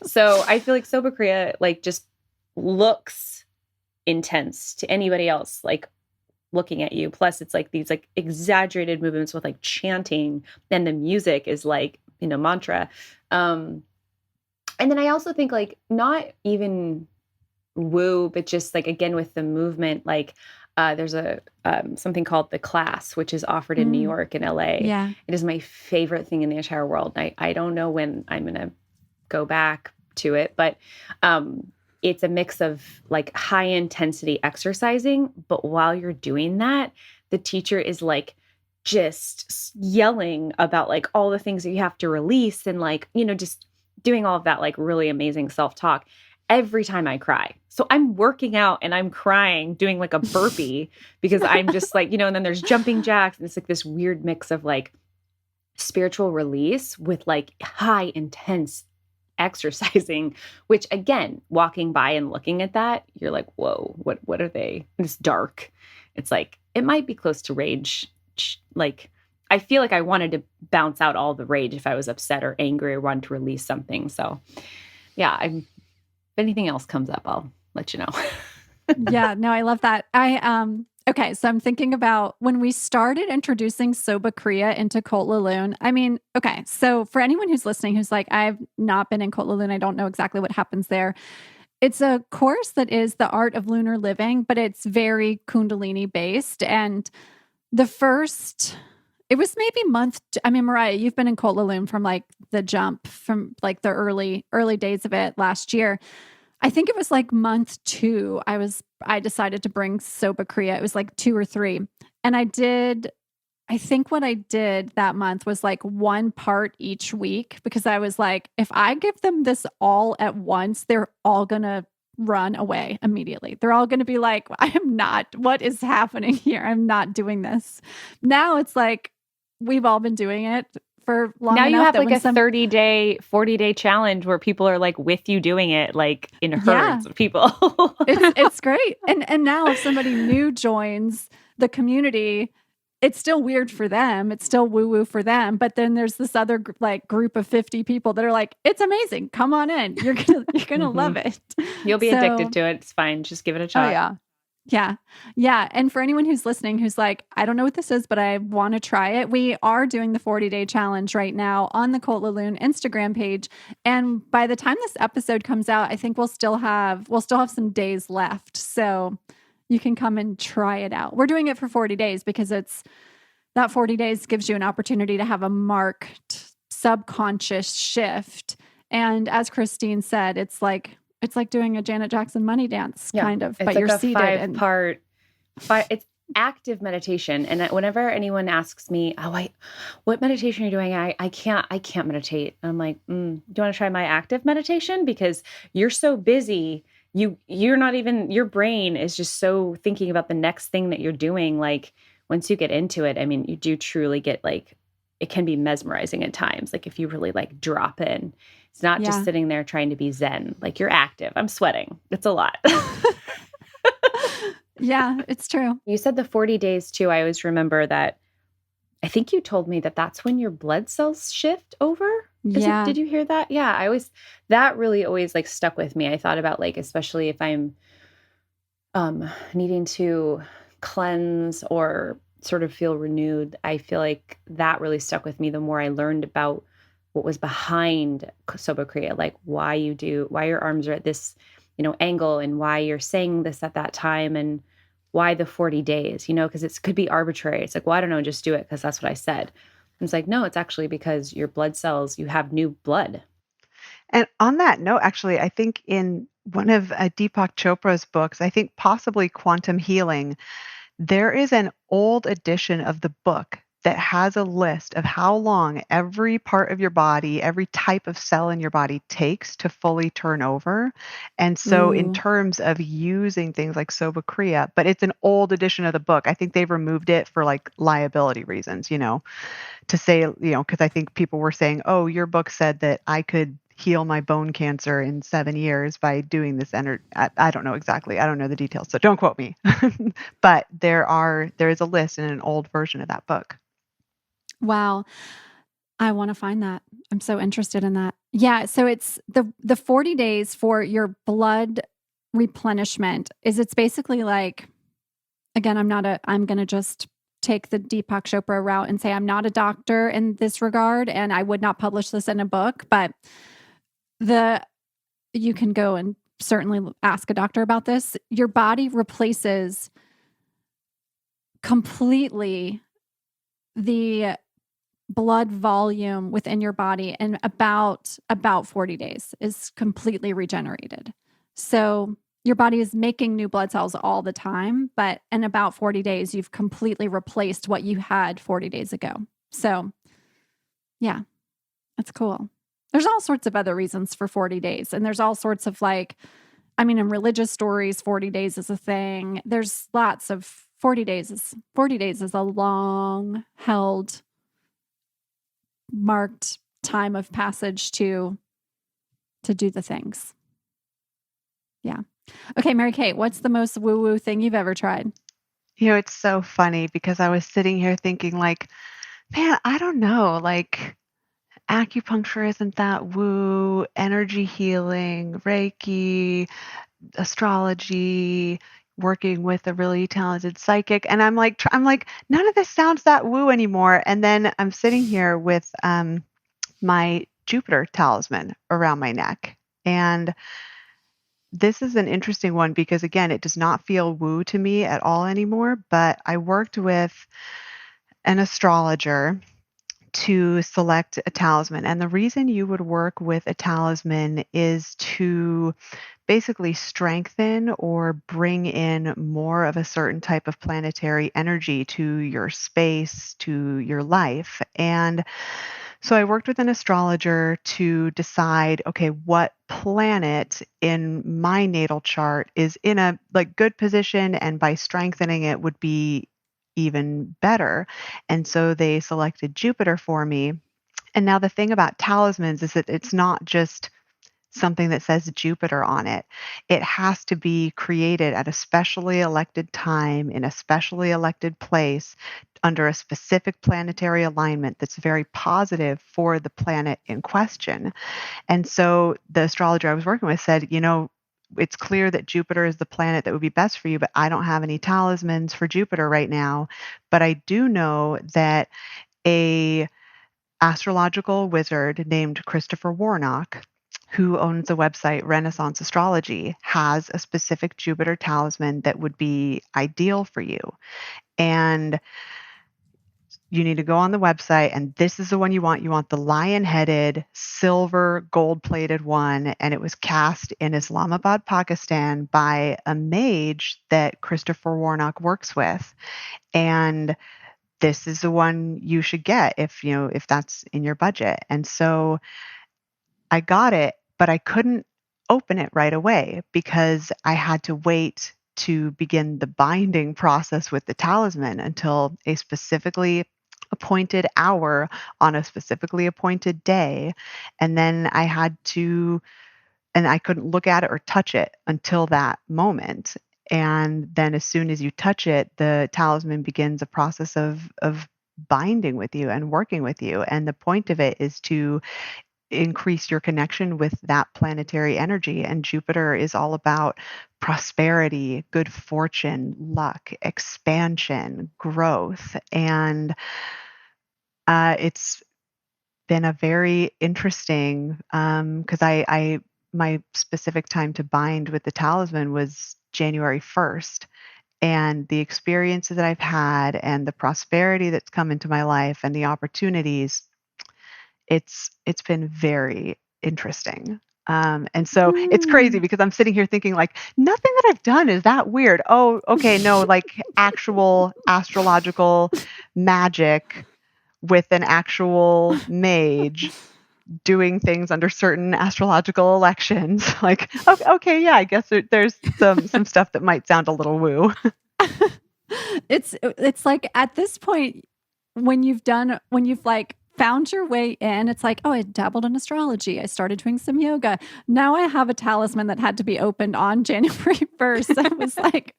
So I feel like Sobakriya like just looks intense to anybody else like looking at you. Plus it's like these like exaggerated movements with like chanting. Then the music is like, mantra. And then I also think like not even woo, but just like, again, with the movement, like there's a something called The Class, which is offered in New York and LA. Yeah. It is my favorite thing in the entire world. I don't know when I'm going to go back to it, but it's a mix of like high intensity exercising. But while you're doing that, the teacher is like just yelling about like all the things that you have to release and like, just doing all of that, like really amazing self-talk. Every time I cry. So I'm working out and I'm crying, doing like a burpee because I'm just like, and then there's jumping jacks. And it's like this weird mix of like spiritual release with like high intense exercising, which again, walking by and looking at that, you're like, whoa, what are they? It's dark. It's like, it might be close to rage. Like, I feel like I wanted to bounce out all the rage if I was upset or angry or wanted to release something. So yeah, if anything else comes up, I'll let you know. Yeah, no, I love that. Okay, so I'm thinking about when we started introducing Sobakriya into Culte La Lune. I mean, okay, so for anyone who's listening who's like, I've not been in Culte La Lune, I don't know exactly what happens there. It's a course that is the art of lunar living, but it's very Kundalini based. And it was maybe Mariah, you've been in Culte La Lune from like the jump, from like the early days of it last year. I think it was like month 2. I decided to bring Sobakriya. It was like 2 or 3. And I think what I did that month was like 1 part each week because I was like, if I give them this all at once, they're all going to run away immediately. They're all going to be like, what is happening here? I'm not doing this. Now it's like, we've all been doing it for long enough. Now you have like a 30-day, 40-day challenge where people are like with you doing it, like in herds of people. It's great. And now if somebody new joins the community, it's still weird for them. It's still woo-woo for them. But then there's this other group of 50 people that are like, it's amazing. Come on in. You're gonna love it. You'll be addicted to it. It's fine. Just give it a shot. Oh, yeah. Yeah. Yeah. And for anyone who's listening who's like, I don't know what this is, but I want to try it. We are doing the 40-day challenge right now on the Culte La Lune Instagram page. And by the time this episode comes out, I think we'll still have some days left. So you can come and try it out. We're doing it for 40 days because that 40 days gives you an opportunity to have a marked subconscious shift. And as Christine said, it's like doing a Janet Jackson money dance kind of, it's but like you're a seated. It's active meditation. And whenever anyone asks me, what meditation are you doing? I can't meditate. I'm like, do you want to try my active meditation? Because you're so busy. You're not even, your brain is just so thinking about the next thing that you're doing. Like once you get into it, I mean, you do truly get like, it can be mesmerizing at times. Like if you really like drop in, it's not just sitting there trying to be Zen. Like you're active. I'm sweating. It's a lot. Yeah, it's true. You said the 40 days too. I always remember that. I think you told me that that's when your blood cells shift over. Did you hear that? Yeah. That really always like stuck with me. I thought about like, especially if I'm needing to cleanse or sort of feel renewed. I feel like that really stuck with me the more I learned about what was behind Soba Kriya, like why your arms are at this, angle and why you're saying this at that time and why the 40 days, because it could be arbitrary. It's like, well, I don't know, just do it because that's what I said. And it's like, no, it's actually because your blood cells, you have new blood. And on that note, actually, I think in one of Deepak Chopra's books, I think possibly Quantum Healing, there is an old edition of the book that has a list of how long every part of your body, every type of cell in your body takes to fully turn over. And so in terms of using things like Soba Kriya, but it's an old edition of the book. I think they've removed it for like liability reasons, to say, because I think people were saying, oh, your book said that I could heal my bone cancer in 7 years by doing this. I don't know exactly. I don't know the details, so don't quote me. But there is a list in an old version of that book. Wow. I want to find that. I'm so interested in that. Yeah. So it's the 40 days for your blood replenishment it's basically like, again, I'm going to just take the Deepak Chopra route and say, I'm not a doctor in this regard, and I would not publish this in a book, but you can go and certainly ask a doctor about this. Your body replaces completely the blood volume within your body in about 40 days is completely regenerated. So your body is making new blood cells all the time, but in about 40 days, you've completely replaced what you had 40 days ago. So yeah, that's cool. There's all sorts of other reasons for 40 days. And there's all sorts of in religious stories, 40 days is a thing. There's lots of 40 days is a long held marked time of passage to do the things. Yeah. Okay, Mary Kate, what's the most woo-woo thing you've ever tried? It's so funny because I was sitting here thinking like, man, I don't know, like acupuncture isn't that woo, energy healing, Reiki, astrology, working with a really talented psychic. And I'm like, none of this sounds that woo anymore. And then I'm sitting here with my Jupiter talisman around my neck. And this is an interesting one because, again, it does not feel woo to me at all anymore. But I worked with an astrologer to select a talisman. And the reason you would work with a talisman is to basically strengthen or bring in more of a certain type of planetary energy to your space, to your life. And so I worked with an astrologer to decide, okay, what planet in my natal chart is in a good position, and by strengthening it would be even better. And so they selected Jupiter for me. And now the thing about talismans is that it's not just something that says Jupiter on it. It has to be created at a specially elected time in a specially elected place under a specific planetary alignment that's very positive for the planet in question. And so the astrologer I was working with said, it's clear that Jupiter is the planet that would be best for you, but I don't have any talismans for Jupiter right now. But I do know that a astrological wizard named Christopher Warnock, who owns the website Renaissance Astrology, has a specific Jupiter talisman that would be ideal for you. And you need to go on the website, and this is the one you want. You want the lion-headed, silver, gold-plated one, and it was cast in Islamabad, Pakistan by a mage that Christopher Warnock works with. And this is the one you should get if that's in your budget. And so I got it, but I couldn't open it right away because I had to wait to begin the binding process with the talisman until a specifically appointed hour on a specifically appointed day. And then I couldn't look at it or touch it until that moment. And then as soon as you touch it, the talisman begins a process of binding with you and working with you. And the point of it is to increase your connection with that planetary energy. And Jupiter is all about prosperity, good fortune, luck, expansion, growth. And it's been a very interesting, because my specific time to bind with the talisman was January 1st. And the experiences that I've had and the prosperity that's come into my life and the opportunities, it's been very interesting. And so it's crazy because I'm sitting here thinking like, nothing that I've done is that weird. Oh, okay, no, like actual astrological magic with an actual mage doing things under certain astrological elections. Like, okay, yeah, I guess there's some stuff that might sound a little woo. It's like at this point when you've like found your way in, it's like, oh, I dabbled in astrology. I started doing some yoga. Now I have a talisman that had to be opened on January 1st. I was like,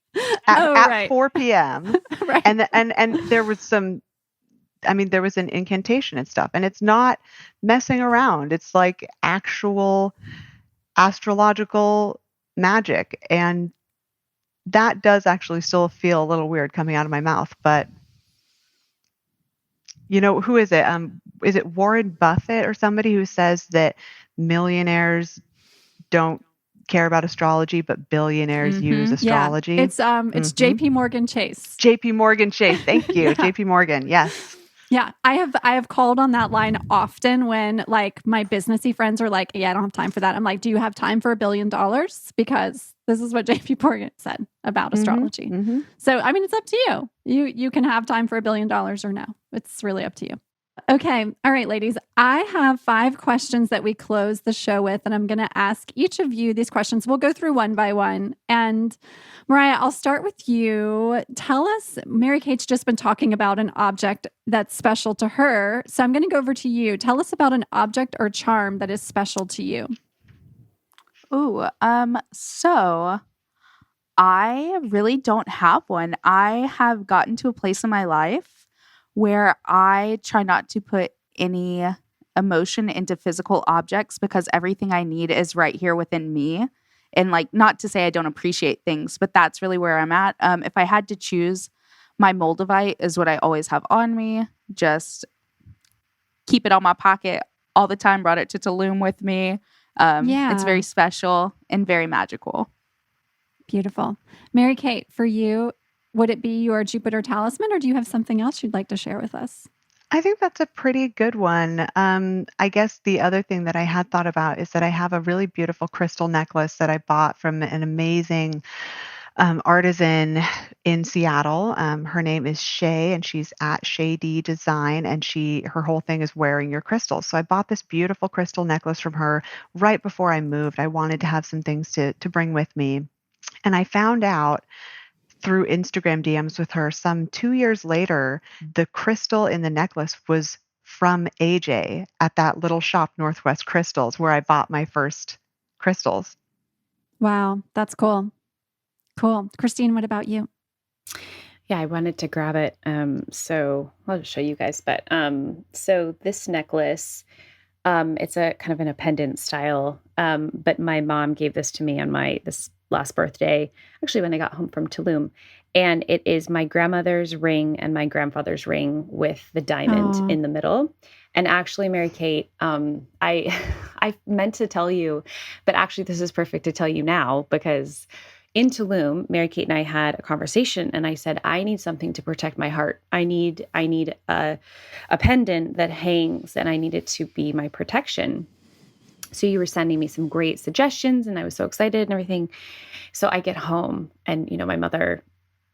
at 4 p.m. Right. And there was there was an incantation and stuff, and it's not messing around. It's like actual astrological magic. And that does actually still feel a little weird coming out of my mouth, but who is it? Is it Warren Buffett or somebody who says that millionaires don't care about astrology, but billionaires use astrology? Yeah. It's JP Morgan Chase. JP Morgan Chase. Thank you. Yeah. JP Morgan. Yes. Yeah, I have called on that line often when like my businessy friends are like, yeah, I don't have time for that. I'm like, do you have time for $1 billion? Because this is what JP Morgan said about astrology. Mm-hmm. So, it's up to you. You can have time for $1 billion or no. It's really up to you. Okay. All right, ladies. I have 5 questions that we close the show with, and I'm going to ask each of you these questions. We'll go through one by one. And Mariah, I'll start with you. Tell us, Mary Kate's just been talking about an object that's special to her. So I'm going to go over to you. Tell us about an object or charm that is special to you. Ooh, so I really don't have one. I have gotten to a place in my life where I try not to put any emotion into physical objects because everything I need is right here within me. And like, not to say I don't appreciate things, but that's really where I'm at. If I had to choose, my Moldavite is what I always have on me. Just keep it on my pocket all the time. Brought it to Tulum with me. It's very special and very magical. Beautiful. Mary Kate, for you, would it be your Jupiter talisman, or do you have something else you'd like to share with us? I think that's a pretty good one. I guess the other thing that I had thought about is that I have a really beautiful crystal necklace that I bought from an amazing artisan in Seattle. Her name is Shay, and she's at Shay D Design, and her whole thing is wearing your crystals. So I bought this beautiful crystal necklace from her right before I moved. I wanted to have some things to bring with me. And I found out through Instagram DMs with her some 2 years later, the crystal in the necklace was from AJ at that little shop, Northwest Crystals, where I bought my first crystals. Wow, that's cool. Cool. Christine, what about you? Yeah, I wanted to grab it. So I'll just show you guys. But so this necklace, It's a kind of an pendant style. But my mom gave this to me on this last birthday, actually when I got home from Tulum. And it is my grandmother's ring and my grandfather's ring with the diamond Oh, in the middle. And actually, Mary Kate, I I meant to tell you, but actually this is perfect to tell you now because in Tulum, Mary Kate and I had a conversation and I said, I need something to protect my heart. I need a pendant that hangs and I need it to be my protection. So you were sending me some great suggestions and I was so excited and everything. So I get home and, my mother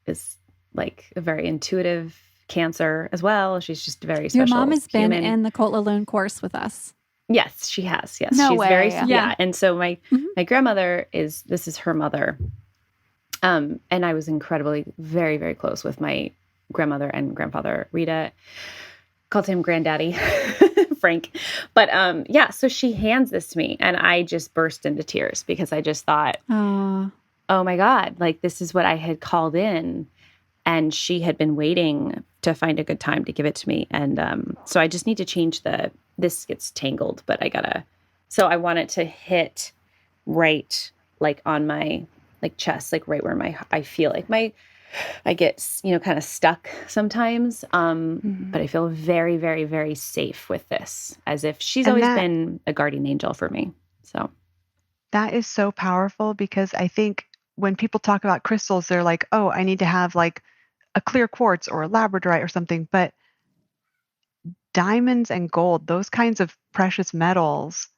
is like a very intuitive Cancer as well. She's just a very your mom special has been human. in the Culte La Lune course with us. Yes, she has. Yes, No she's very, way. yeah. And so my grandmother this is her mother. And I was incredibly, very, very close with my grandmother and grandfather. Rita called him Granddaddy, Frank. But yeah, so she hands this to me and I just burst into tears because I just thought, Oh, oh my God, like this is what I had called in. And she had been waiting to find a good time to give it to me. And so I just need to change this gets tangled, but so I want it to hit right, like on my like chest, like right where I feel like I get, kind of stuck sometimes. But I feel very, very, very safe with this, as if she's And always been a guardian angel for me. So that is so powerful because I think when people talk about crystals, they're like, oh, I need to have like a clear quartz or a labradorite or something. But diamonds and gold, those kinds of precious metals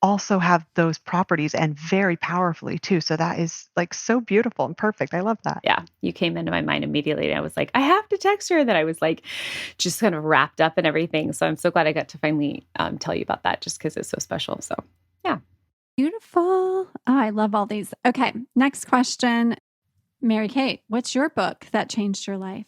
also have those properties and very powerfully too. So that is like so beautiful and perfect. I love that. yeah, you came into my mind immediately. And I was like, I have to text her. That I was like, just kind of wrapped up in everything. So I'm so glad I got to finally tell you about that just because it's so special. So yeah. beautiful. Oh, I love all these. Okay, next question. Mary Kate, what's your book that changed your life?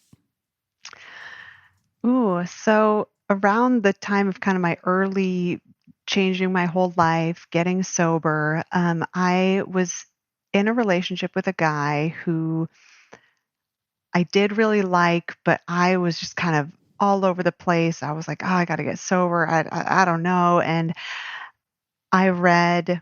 Ooh, so around the time of kind of my early changing my whole life, getting sober, I was in a relationship with a guy who I did really like, but I was just kind of all over the place. I was like, oh, I got to get sober. I don't know. And I read,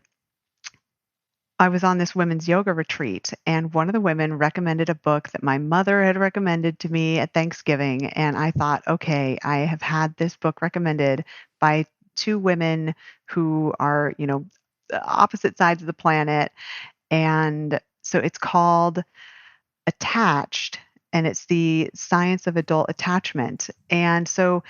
I was on this women's yoga retreat, and one of the women recommended a book that my mother had recommended to me at Thanksgiving. And I thought, okay, I have had this book recommended by two women who are, the opposite sides of the planet. And so it's called Attached, and it's the science of adult attachment. And so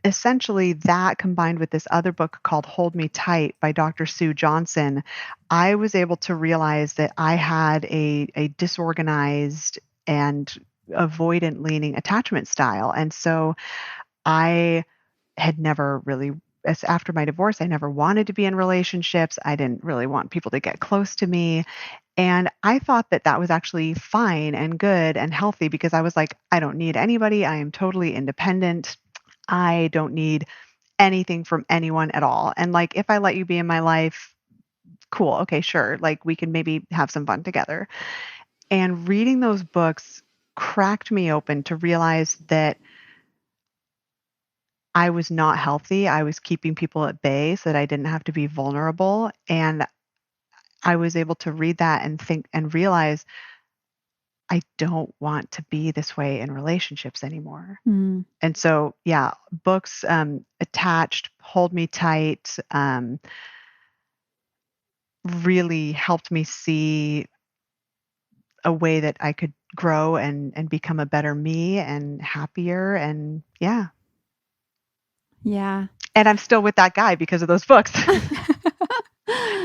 essentially that combined with this other book called Hold Me Tight by Dr. Sue Johnson, I was able to realize that I had a disorganized and avoidant leaning attachment style. And so I had never really, as after my divorce, I never wanted to be in relationships. I didn't really want people to get close to me. And I thought that that was actually fine and good and healthy because I was like, I don't need anybody. I am totally independent. I don't need anything from anyone at all. And like, if I let you be in my life, cool. Okay, sure. Like, we can maybe have some fun together. And reading those books cracked me open to realize that I was not healthy. I was keeping people at bay so that I didn't have to be vulnerable. And I was able to read that and think and realize I don't want to be this way in relationships anymore. Mm. And so, yeah, books, Attached, Hold Me Tight, really helped me see a way that I could grow and become a better me and happier. And yeah. Yeah. And I'm still with that guy because of those books.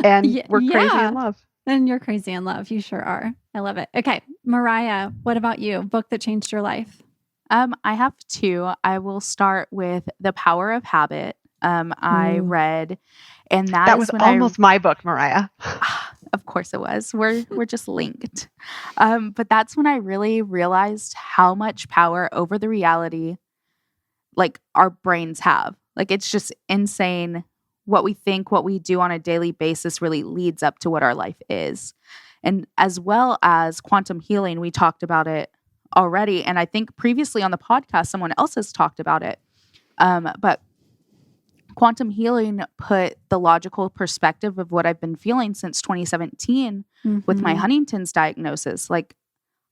And we're crazy yeah. in love. And you're crazy in love. You sure are. I love it. Okay. Mariah, what about you? Book that changed your life? I have two. I will start with The Power of Habit. I Ooh. read, and That is was when almost my book, Mariah. Of course it was. We're just linked. But that's when I really realized how much power over the reality like our brains have. Like it's just insane what we think, what we do on a daily basis really leads up to what our life is. And as well as quantum healing, we talked about it already. And I think previously on the podcast, someone else has talked about it. But quantum healing put the logical perspective of what I've been feeling since 2017 with my Huntington's diagnosis. Like,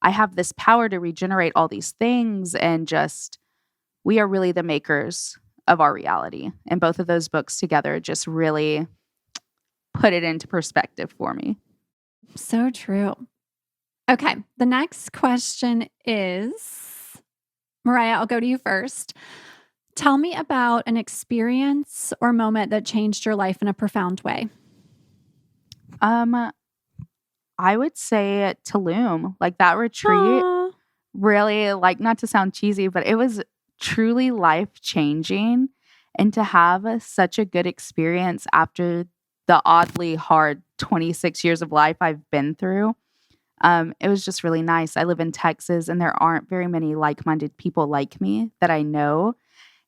I have this power to regenerate all these things, and just, we are really the makers of our reality. And both of those books together just really put it into perspective for me. So true. Okay. The next question is, Mariah, I'll go to you first. Tell me about an experience or moment that changed your life in a profound way. I would say Tulum, like that retreat. Aww. Really, like, not to sound cheesy, but it was truly life-changing. And to have such a good experience after the oddly hard 26 years of life I've been through, it was just really nice. I live in Texas, and there aren't very many like-minded people like me that I know.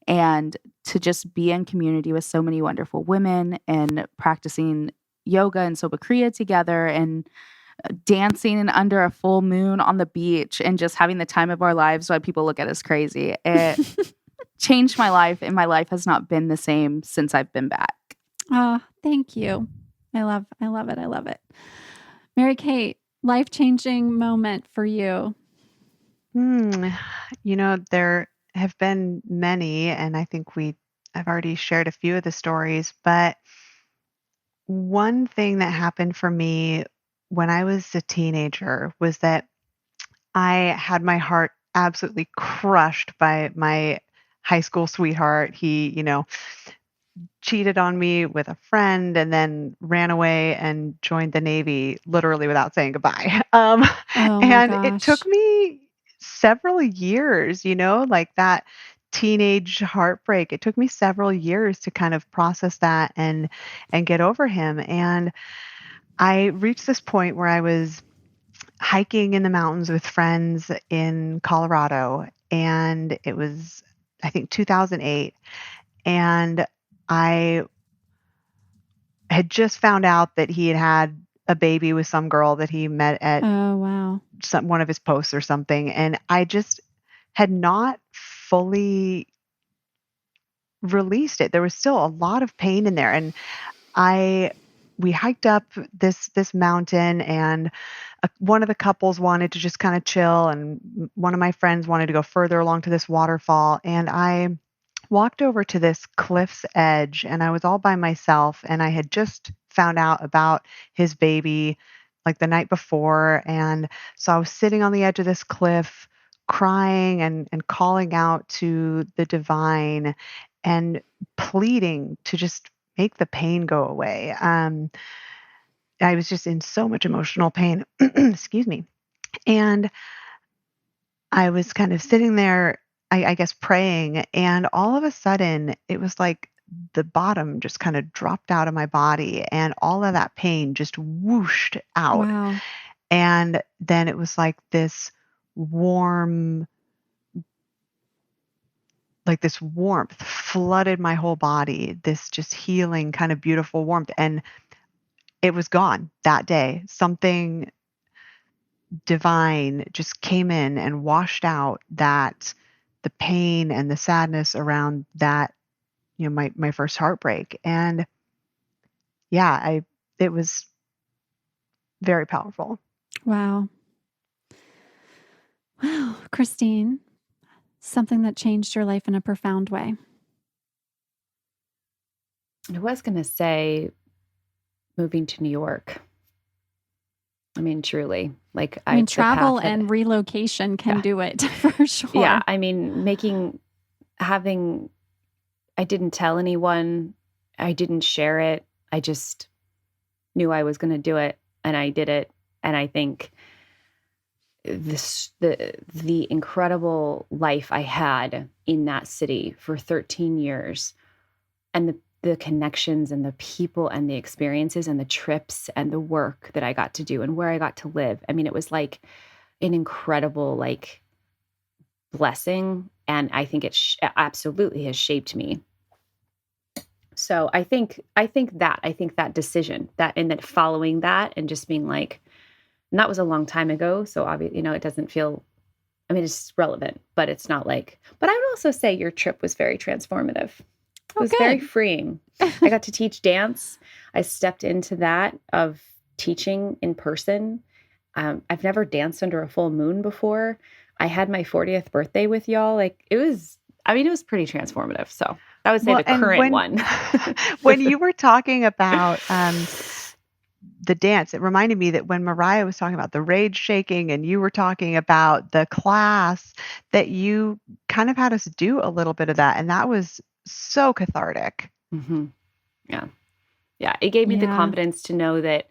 And to just be in community with so many wonderful women and practicing yoga and Soba Kriya together and dancing under a full moon on the beach and just having the time of our lives while people look at us crazy. It changed my life, and my life has not been the same since I've been back. Oh, thank you. I love it. I love it. Mary Kate, life-changing moment for you. There have been many, and I think I've already shared a few of the stories, but one thing that happened for me when I was a teenager was that I had my heart absolutely crushed by my high school sweetheart. He, cheated on me with a friend and then ran away and joined the Navy literally without saying goodbye. Oh my And it gosh. took me several years, like that teenage heartbreak. It took me several years to kind of process that and get over him. And I reached this point where I was hiking in the mountains with friends in Colorado, and it was, I think, 2008. And I had just found out that he had a baby with some girl that he met at Oh, wow. one of his posts or something. And I just had not fully released it. There was still a lot of pain in there. And we hiked up this mountain, and one of the couples wanted to just kind of chill, and one of my friends wanted to go further along to this waterfall. And I walked over to this cliff's edge, and I was all by myself, and I had just found out about his baby like the night before. And so I was sitting on the edge of this cliff crying and calling out to the divine and pleading to just make the pain go away. I was just in so much emotional pain. Excuse me. And I was kind of sitting there, I guess, praying. And all of a sudden, it was like the bottom just kind of dropped out of my body, and all of that pain just whooshed out. Wow. And then it was like this warm, like this warmth flooded my whole body, this just healing kind of beautiful warmth. And it was gone that day. Something divine just came in and washed out that the pain and the sadness around that, my first heartbreak. And yeah, it was very powerful. Wow. Wow. Christine, something that changed your life in a profound way. I was going to say moving to New York. I mean, truly, like I mean, travel and relocation can do it for sure. Yeah. I mean, I didn't tell anyone. I didn't share it. I just knew I was going to do it, and I did it. And I think the incredible life I had in that city for 13 years, and the connections and the people and the experiences and the trips and the work that I got to do and where I got to live. I mean, it was like an incredible blessing. And I think it absolutely has shaped me. So I think that decision and that following that and just being like, and that was a long time ago. So obviously, it doesn't feel, I mean, it's relevant, but it's not but I would also say your trip was very transformative. It was very freeing. I got to teach dance. I stepped into that of teaching in person. I've never danced under a full moon before. I had my 40th birthday with y'all. Like it was pretty transformative. So I would say the current one. When you were talking about the dance, it reminded me that when Mariah was talking about the rage shaking and you were talking about the class, that you kind of had us do a little bit of that. And that was so cathartic. Mm-hmm. Yeah. Yeah. It gave me the confidence to know that,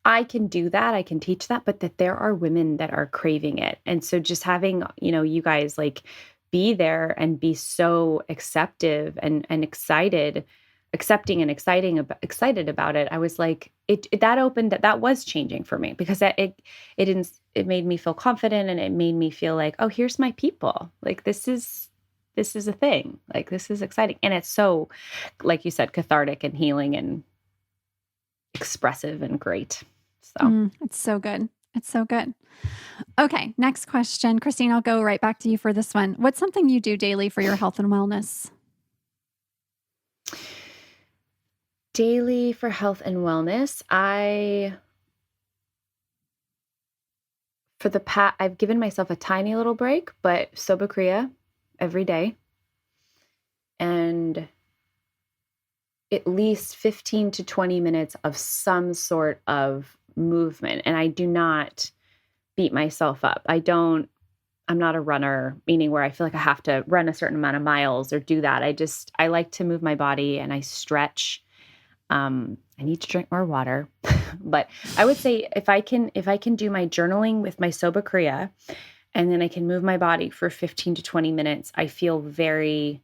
I can do that. I can teach that, but that there are women that are craving it. And so just having, you guys like be there and be so accepting and excited about it. I was like, that was changing for me because it made me feel confident and it made me feel like, oh, here's my people. Like, this is a thing. Like, this is exciting. And it's so, like you said, cathartic and healing and expressive and great. So it's so good. It's so good. Okay. Next question. Christine, I'll go right back to you for this one. What's something you do daily for your health and wellness? Daily for health and wellness, I've given myself a tiny little break, but Soba Kriya every day. And at least 15 to 20 minutes of some sort of movement. And I do not beat myself up. I'm not a runner, meaning where I feel like I have to run a certain amount of miles or do that. I like to move my body and I stretch. I need to drink more water, but I would say if I can do my journaling with my Soba Kriya and then I can move my body for 15 to 20 minutes, I feel very,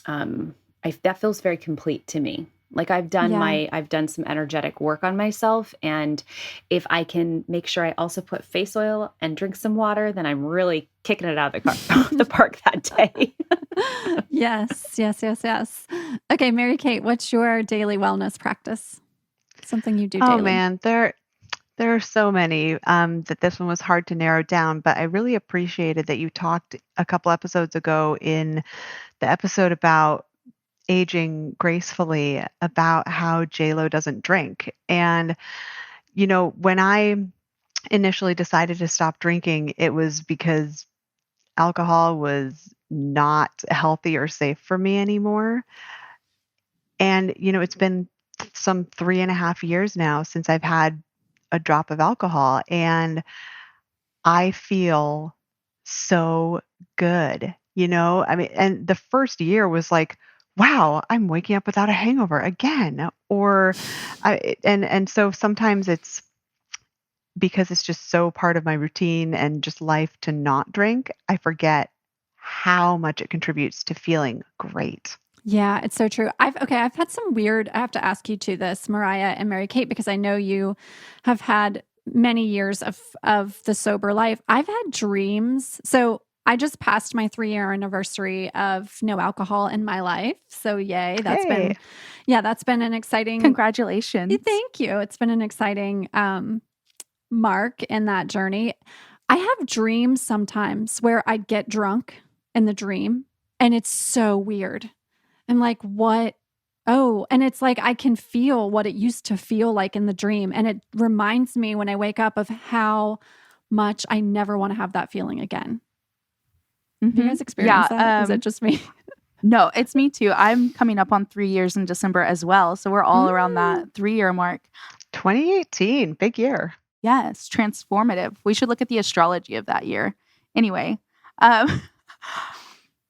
that feels very complete to me. Like I've done some energetic work on myself. And if I can make sure I also put face oil and drink some water, then I'm really kicking it out of the park that day. Yes. Okay, Mary Kate, what's your daily wellness practice? Something you do daily? Oh man, there are so many that this one was hard to narrow down, but I really appreciated that you talked a couple episodes ago in the episode about aging gracefully about how J-Lo doesn't drink. And, when I initially decided to stop drinking, it was because alcohol was not healthy or safe for me anymore. And, it's been some 3.5 years now since I've had a drop of alcohol, and I feel so good, and the first year was like, wow, I'm waking up without a hangover again. And so sometimes it's because it's just so part of my routine and just life to not drink, I forget how much it contributes to feeling great. Yeah, it's so true. I've had some weird, I have to ask you to this, Mariah and Mary Kate, because I know you have had many years of the sober life. I've had dreams. So I just passed my 3-year anniversary of no alcohol in my life. So yay, that's been an exciting. Congratulations. Thank you. It's been an exciting mark in that journey. I have dreams sometimes where I get drunk in the dream and it's so weird. I'm like, what? Oh, and it's like I can feel what it used to feel like in the dream. And it reminds me when I wake up of how much I never want to have that feeling again. Do you guys experience that? Is it just me? No, it's me too. I'm coming up on 3 years in December as well. So we're all around that 3-year mark. 2018, big year. Yes, transformative. We should look at the astrology of that year. Anyway, I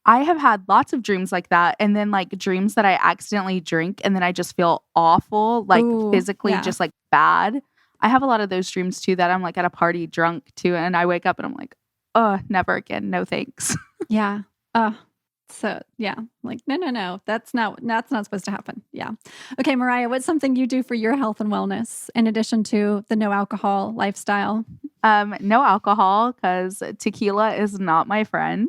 have had lots of dreams like that. And then like dreams that I accidentally drink and then I just feel awful, like physically just like bad. I have a lot of those dreams too that I'm like at a party drunk too. And I wake up and I'm like, oh, never again. No, thanks. Yeah. So yeah, like, no, that's not supposed to happen. Yeah. Okay, Mariah, what's something you do for your health and wellness in addition to the no alcohol lifestyle? No alcohol because tequila is not my friend.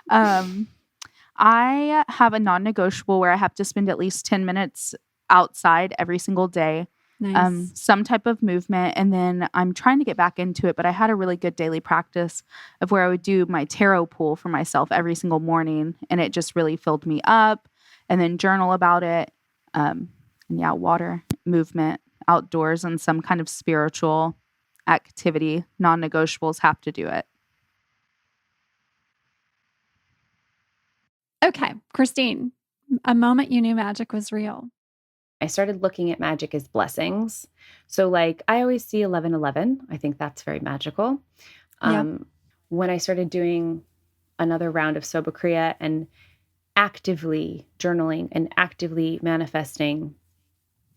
I have a non-negotiable where I have to spend at least 10 minutes outside every single day. Nice. some type of movement. And then I'm trying to get back into it, but I had a really good daily practice of where I would do my tarot pool for myself every single morning. And it just really filled me up, and then journal about it. And yeah, water, movement, outdoors, and some kind of spiritual activity. Non-negotiables, have to do it. Okay, Christine, a moment you knew magic was real. I started looking at magic as blessings. So like I always see 11:11. I think that's very magical. Yep. When I started doing another round of Sobakriya and actively journaling and actively manifesting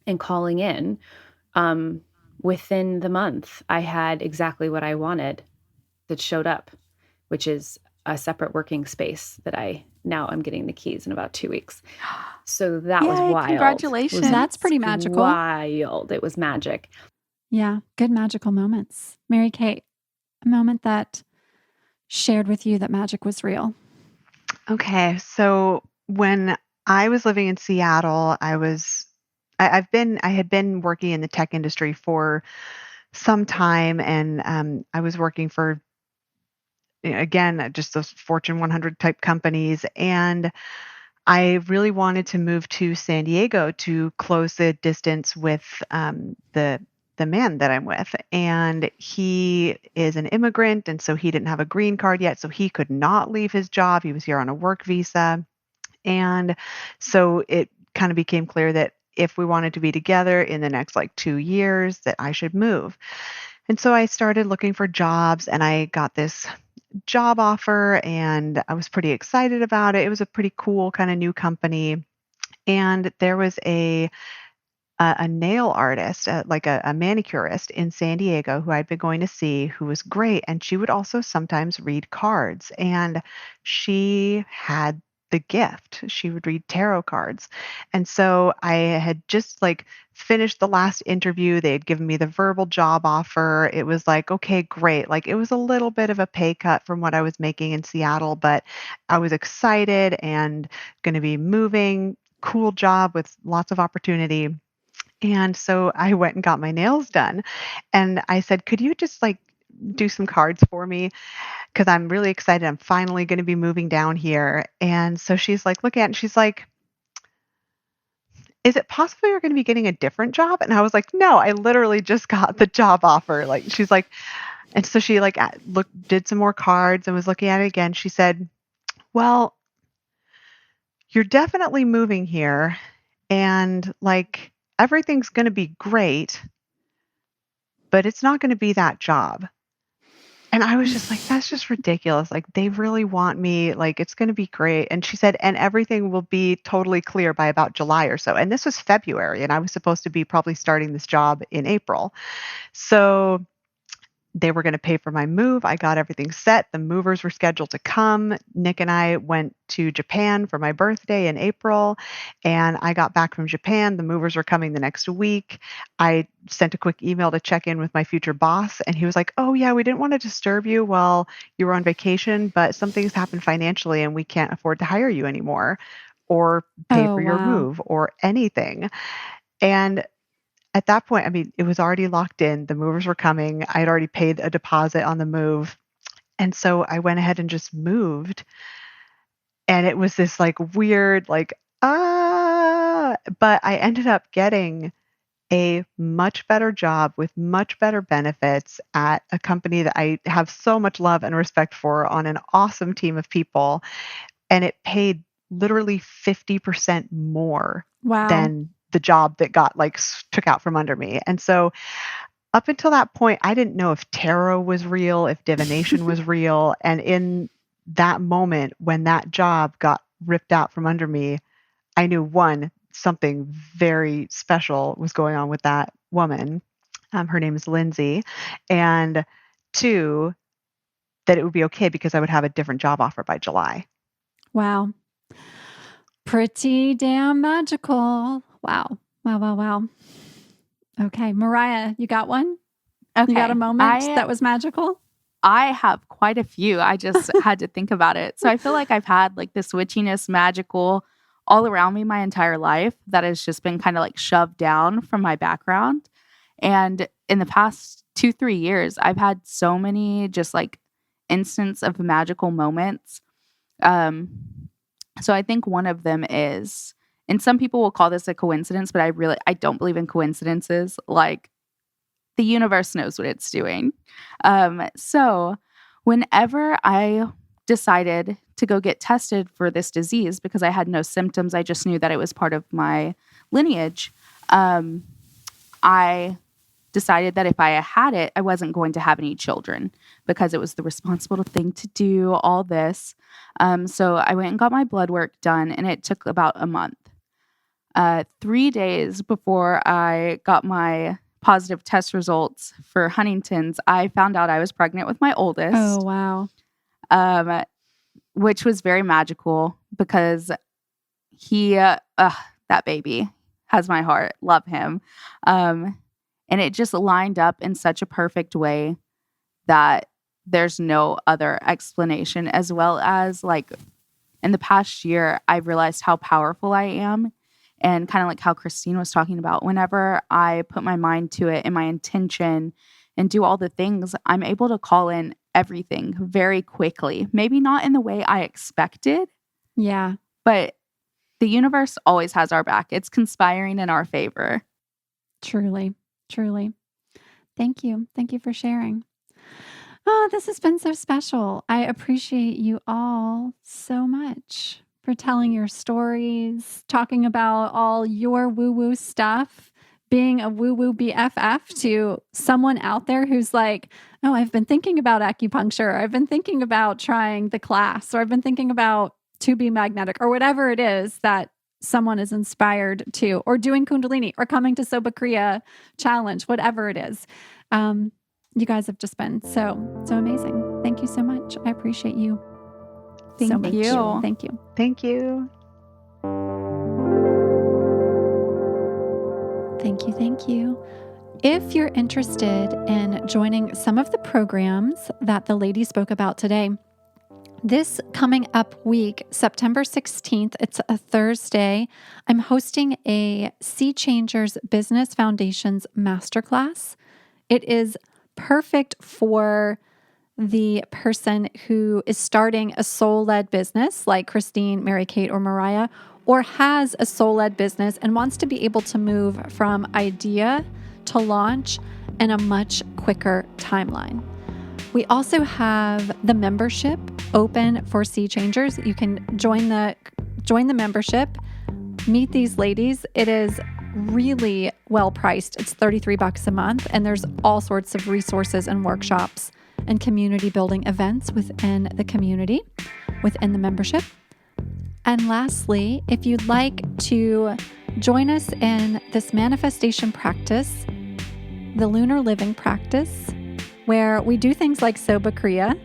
and calling in, within the month, I had exactly what I wanted that showed up, which is a separate working space that I'm getting the keys in about 2 weeks. So that was Yay, wild. congratulations. That's pretty magical. Wild. It was magic. Yeah, good magical moments. Mary Kate, a moment that shared with you that magic was real. Okay, so when I was living in Seattle, I had been working in the tech industry for some time, and I was working for, again, just those Fortune 100 type companies, and I really wanted to move to San Diego to close the distance with the man that I'm with, and he is an immigrant, and so he didn't have a green card yet, so he could not leave his job. He was here on a work visa, and so it kind of became clear that if we wanted to be together in the next like 2 years, that I should move. And so I started looking for jobs, and I got this job offer, and I was pretty excited about it. It was a pretty cool kind of new company. And there was a nail artist, like a manicurist in San Diego who I'd been going to see, who was great. And she would also sometimes read cards. And she had the gift. She would read tarot cards. And so I had just like finished the last interview. They had given me the verbal job offer. It was like, okay, great. Like it was a little bit of a pay cut from what I was making in Seattle, but I was excited and going to be moving. Cool job with lots of opportunity. And so I went and got my nails done. And I said, could you just like do some cards for me? Because I'm really excited. I'm finally going to be moving down here. And so she's like, look at it. And she's like, is it possible you're going to be getting a different job? And I was like, no, I literally just got the job offer. Like, she's like, and so she like did some more cards and was looking at it again. She said, well, you're definitely moving here. And like, everything's going to be great, but it's not going to be that job. And I was just like, that's just ridiculous. Like, they really want me. Like, it's going to be great. And she said, and everything will be totally clear by about July or so. And this was February, and I was supposed to be probably starting this job in April. So they were going to pay for my move. I got everything set. The movers were scheduled to come. Nick and I went to Japan for my birthday in April, and I got back from Japan. The movers were coming the next week. I sent a quick email to check in with my future boss, and he was like, oh, yeah, we didn't want to disturb you while you were on vacation, but something's happened financially, and we can't afford to hire you anymore or pay for your move or anything. And at that point, I mean, it was already locked in. The movers were coming. I had already paid a deposit on the move. And so I went ahead and just moved. And it was this like weird, like, but I ended up getting a much better job with much better benefits at a company that I have so much love and respect for, on an awesome team of people. And it paid literally 50% more than the job that got like took out from under me. And so up until that point, I didn't know if tarot was real, if divination was real. And in that moment, when that job got ripped out from under me, I knew, one, something very special was going on with that woman. Her name is Lindsay. And two, that it would be okay because I would have a different job offer by July. Wow. Pretty damn magical. Wow. Okay. Mariah, you got one? Okay. You got a moment that was magical? I have quite a few. I just had to think about it. So I feel like I've had like this witchiness, magical all around me my entire life that has just been kind of like shoved down from my background. And in the past 2-3 years, I've had so many just like instances of magical moments. So I think one of them is, and some people will call this a coincidence, but I don't believe in coincidences. Like, the universe knows what it's doing. So whenever I decided to go get tested for this disease, because I had no symptoms, I just knew that it was part of my lineage, I decided that if I had it, I wasn't going to have any children because it was the responsible thing to do, all this. So I went and got my blood work done, and it took about a month. 3 days before I got my positive test results for Huntington's, I found out I was pregnant with my oldest. Oh, wow. Which was very magical because that baby has my heart. Love him. And it just lined up in such a perfect way that there's no other explanation, as well as like in the past year, I've realized how powerful I am. And kind of like how Christine was talking about, whenever I put my mind to it and my intention and do all the things, I'm able to call in everything very quickly. Maybe not in the way I expected. Yeah. But the universe always has our back. It's conspiring in our favor. Truly, truly. Thank you. Thank you for sharing. Oh, this has been so special. I appreciate you all so much for telling your stories, talking about all your woo-woo stuff, being a woo-woo BFF to someone out there who's like, oh, I've been thinking about acupuncture. I've been thinking about trying the class, or I've been thinking about to be magnetic, or whatever it is that someone is inspired to, or doing Kundalini, or coming to Soba Kriya challenge, whatever it is. You guys have just been so amazing. Thank you so much. I appreciate you. Thank so much. you. Thank you. Thank you. Thank you. Thank you. If you're interested in joining some of the programs that the lady spoke about today, this coming up week, September 16th, it's a Thursday, I'm hosting a Seachangers Business Foundations Masterclass. It is perfect for the person who is starting a soul-led business like Christine, Mary Kate, or Mariah, or has a soul-led business and wants to be able to move from idea to launch in a much quicker timeline. We also have the membership open for Seachangers. You can join the membership, meet these ladies. It is really well priced. It's $33 a month, and there's all sorts of resources and workshops and community building events within the community, within the membership. And lastly, if you'd like to join us in this manifestation practice, the lunar living practice, where we do things like Soba Kriya,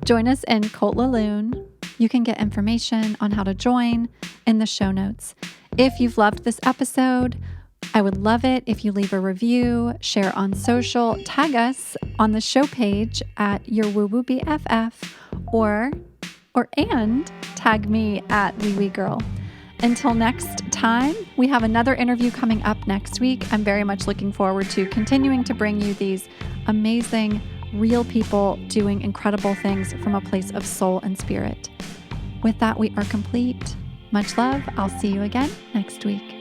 join us in Culte La Lune. You can get information on how to join in the show notes. If you've loved this episode, I would love it if you leave a review, share on social, tag us on the show page at Your Woo Woo BFF, and tag me at Wee Wee Girl. Until next time, we have another interview coming up next week. I'm very much looking forward to continuing to bring you these amazing, real people doing incredible things from a place of soul and spirit. With that, we are complete. Much love. I'll see you again next week.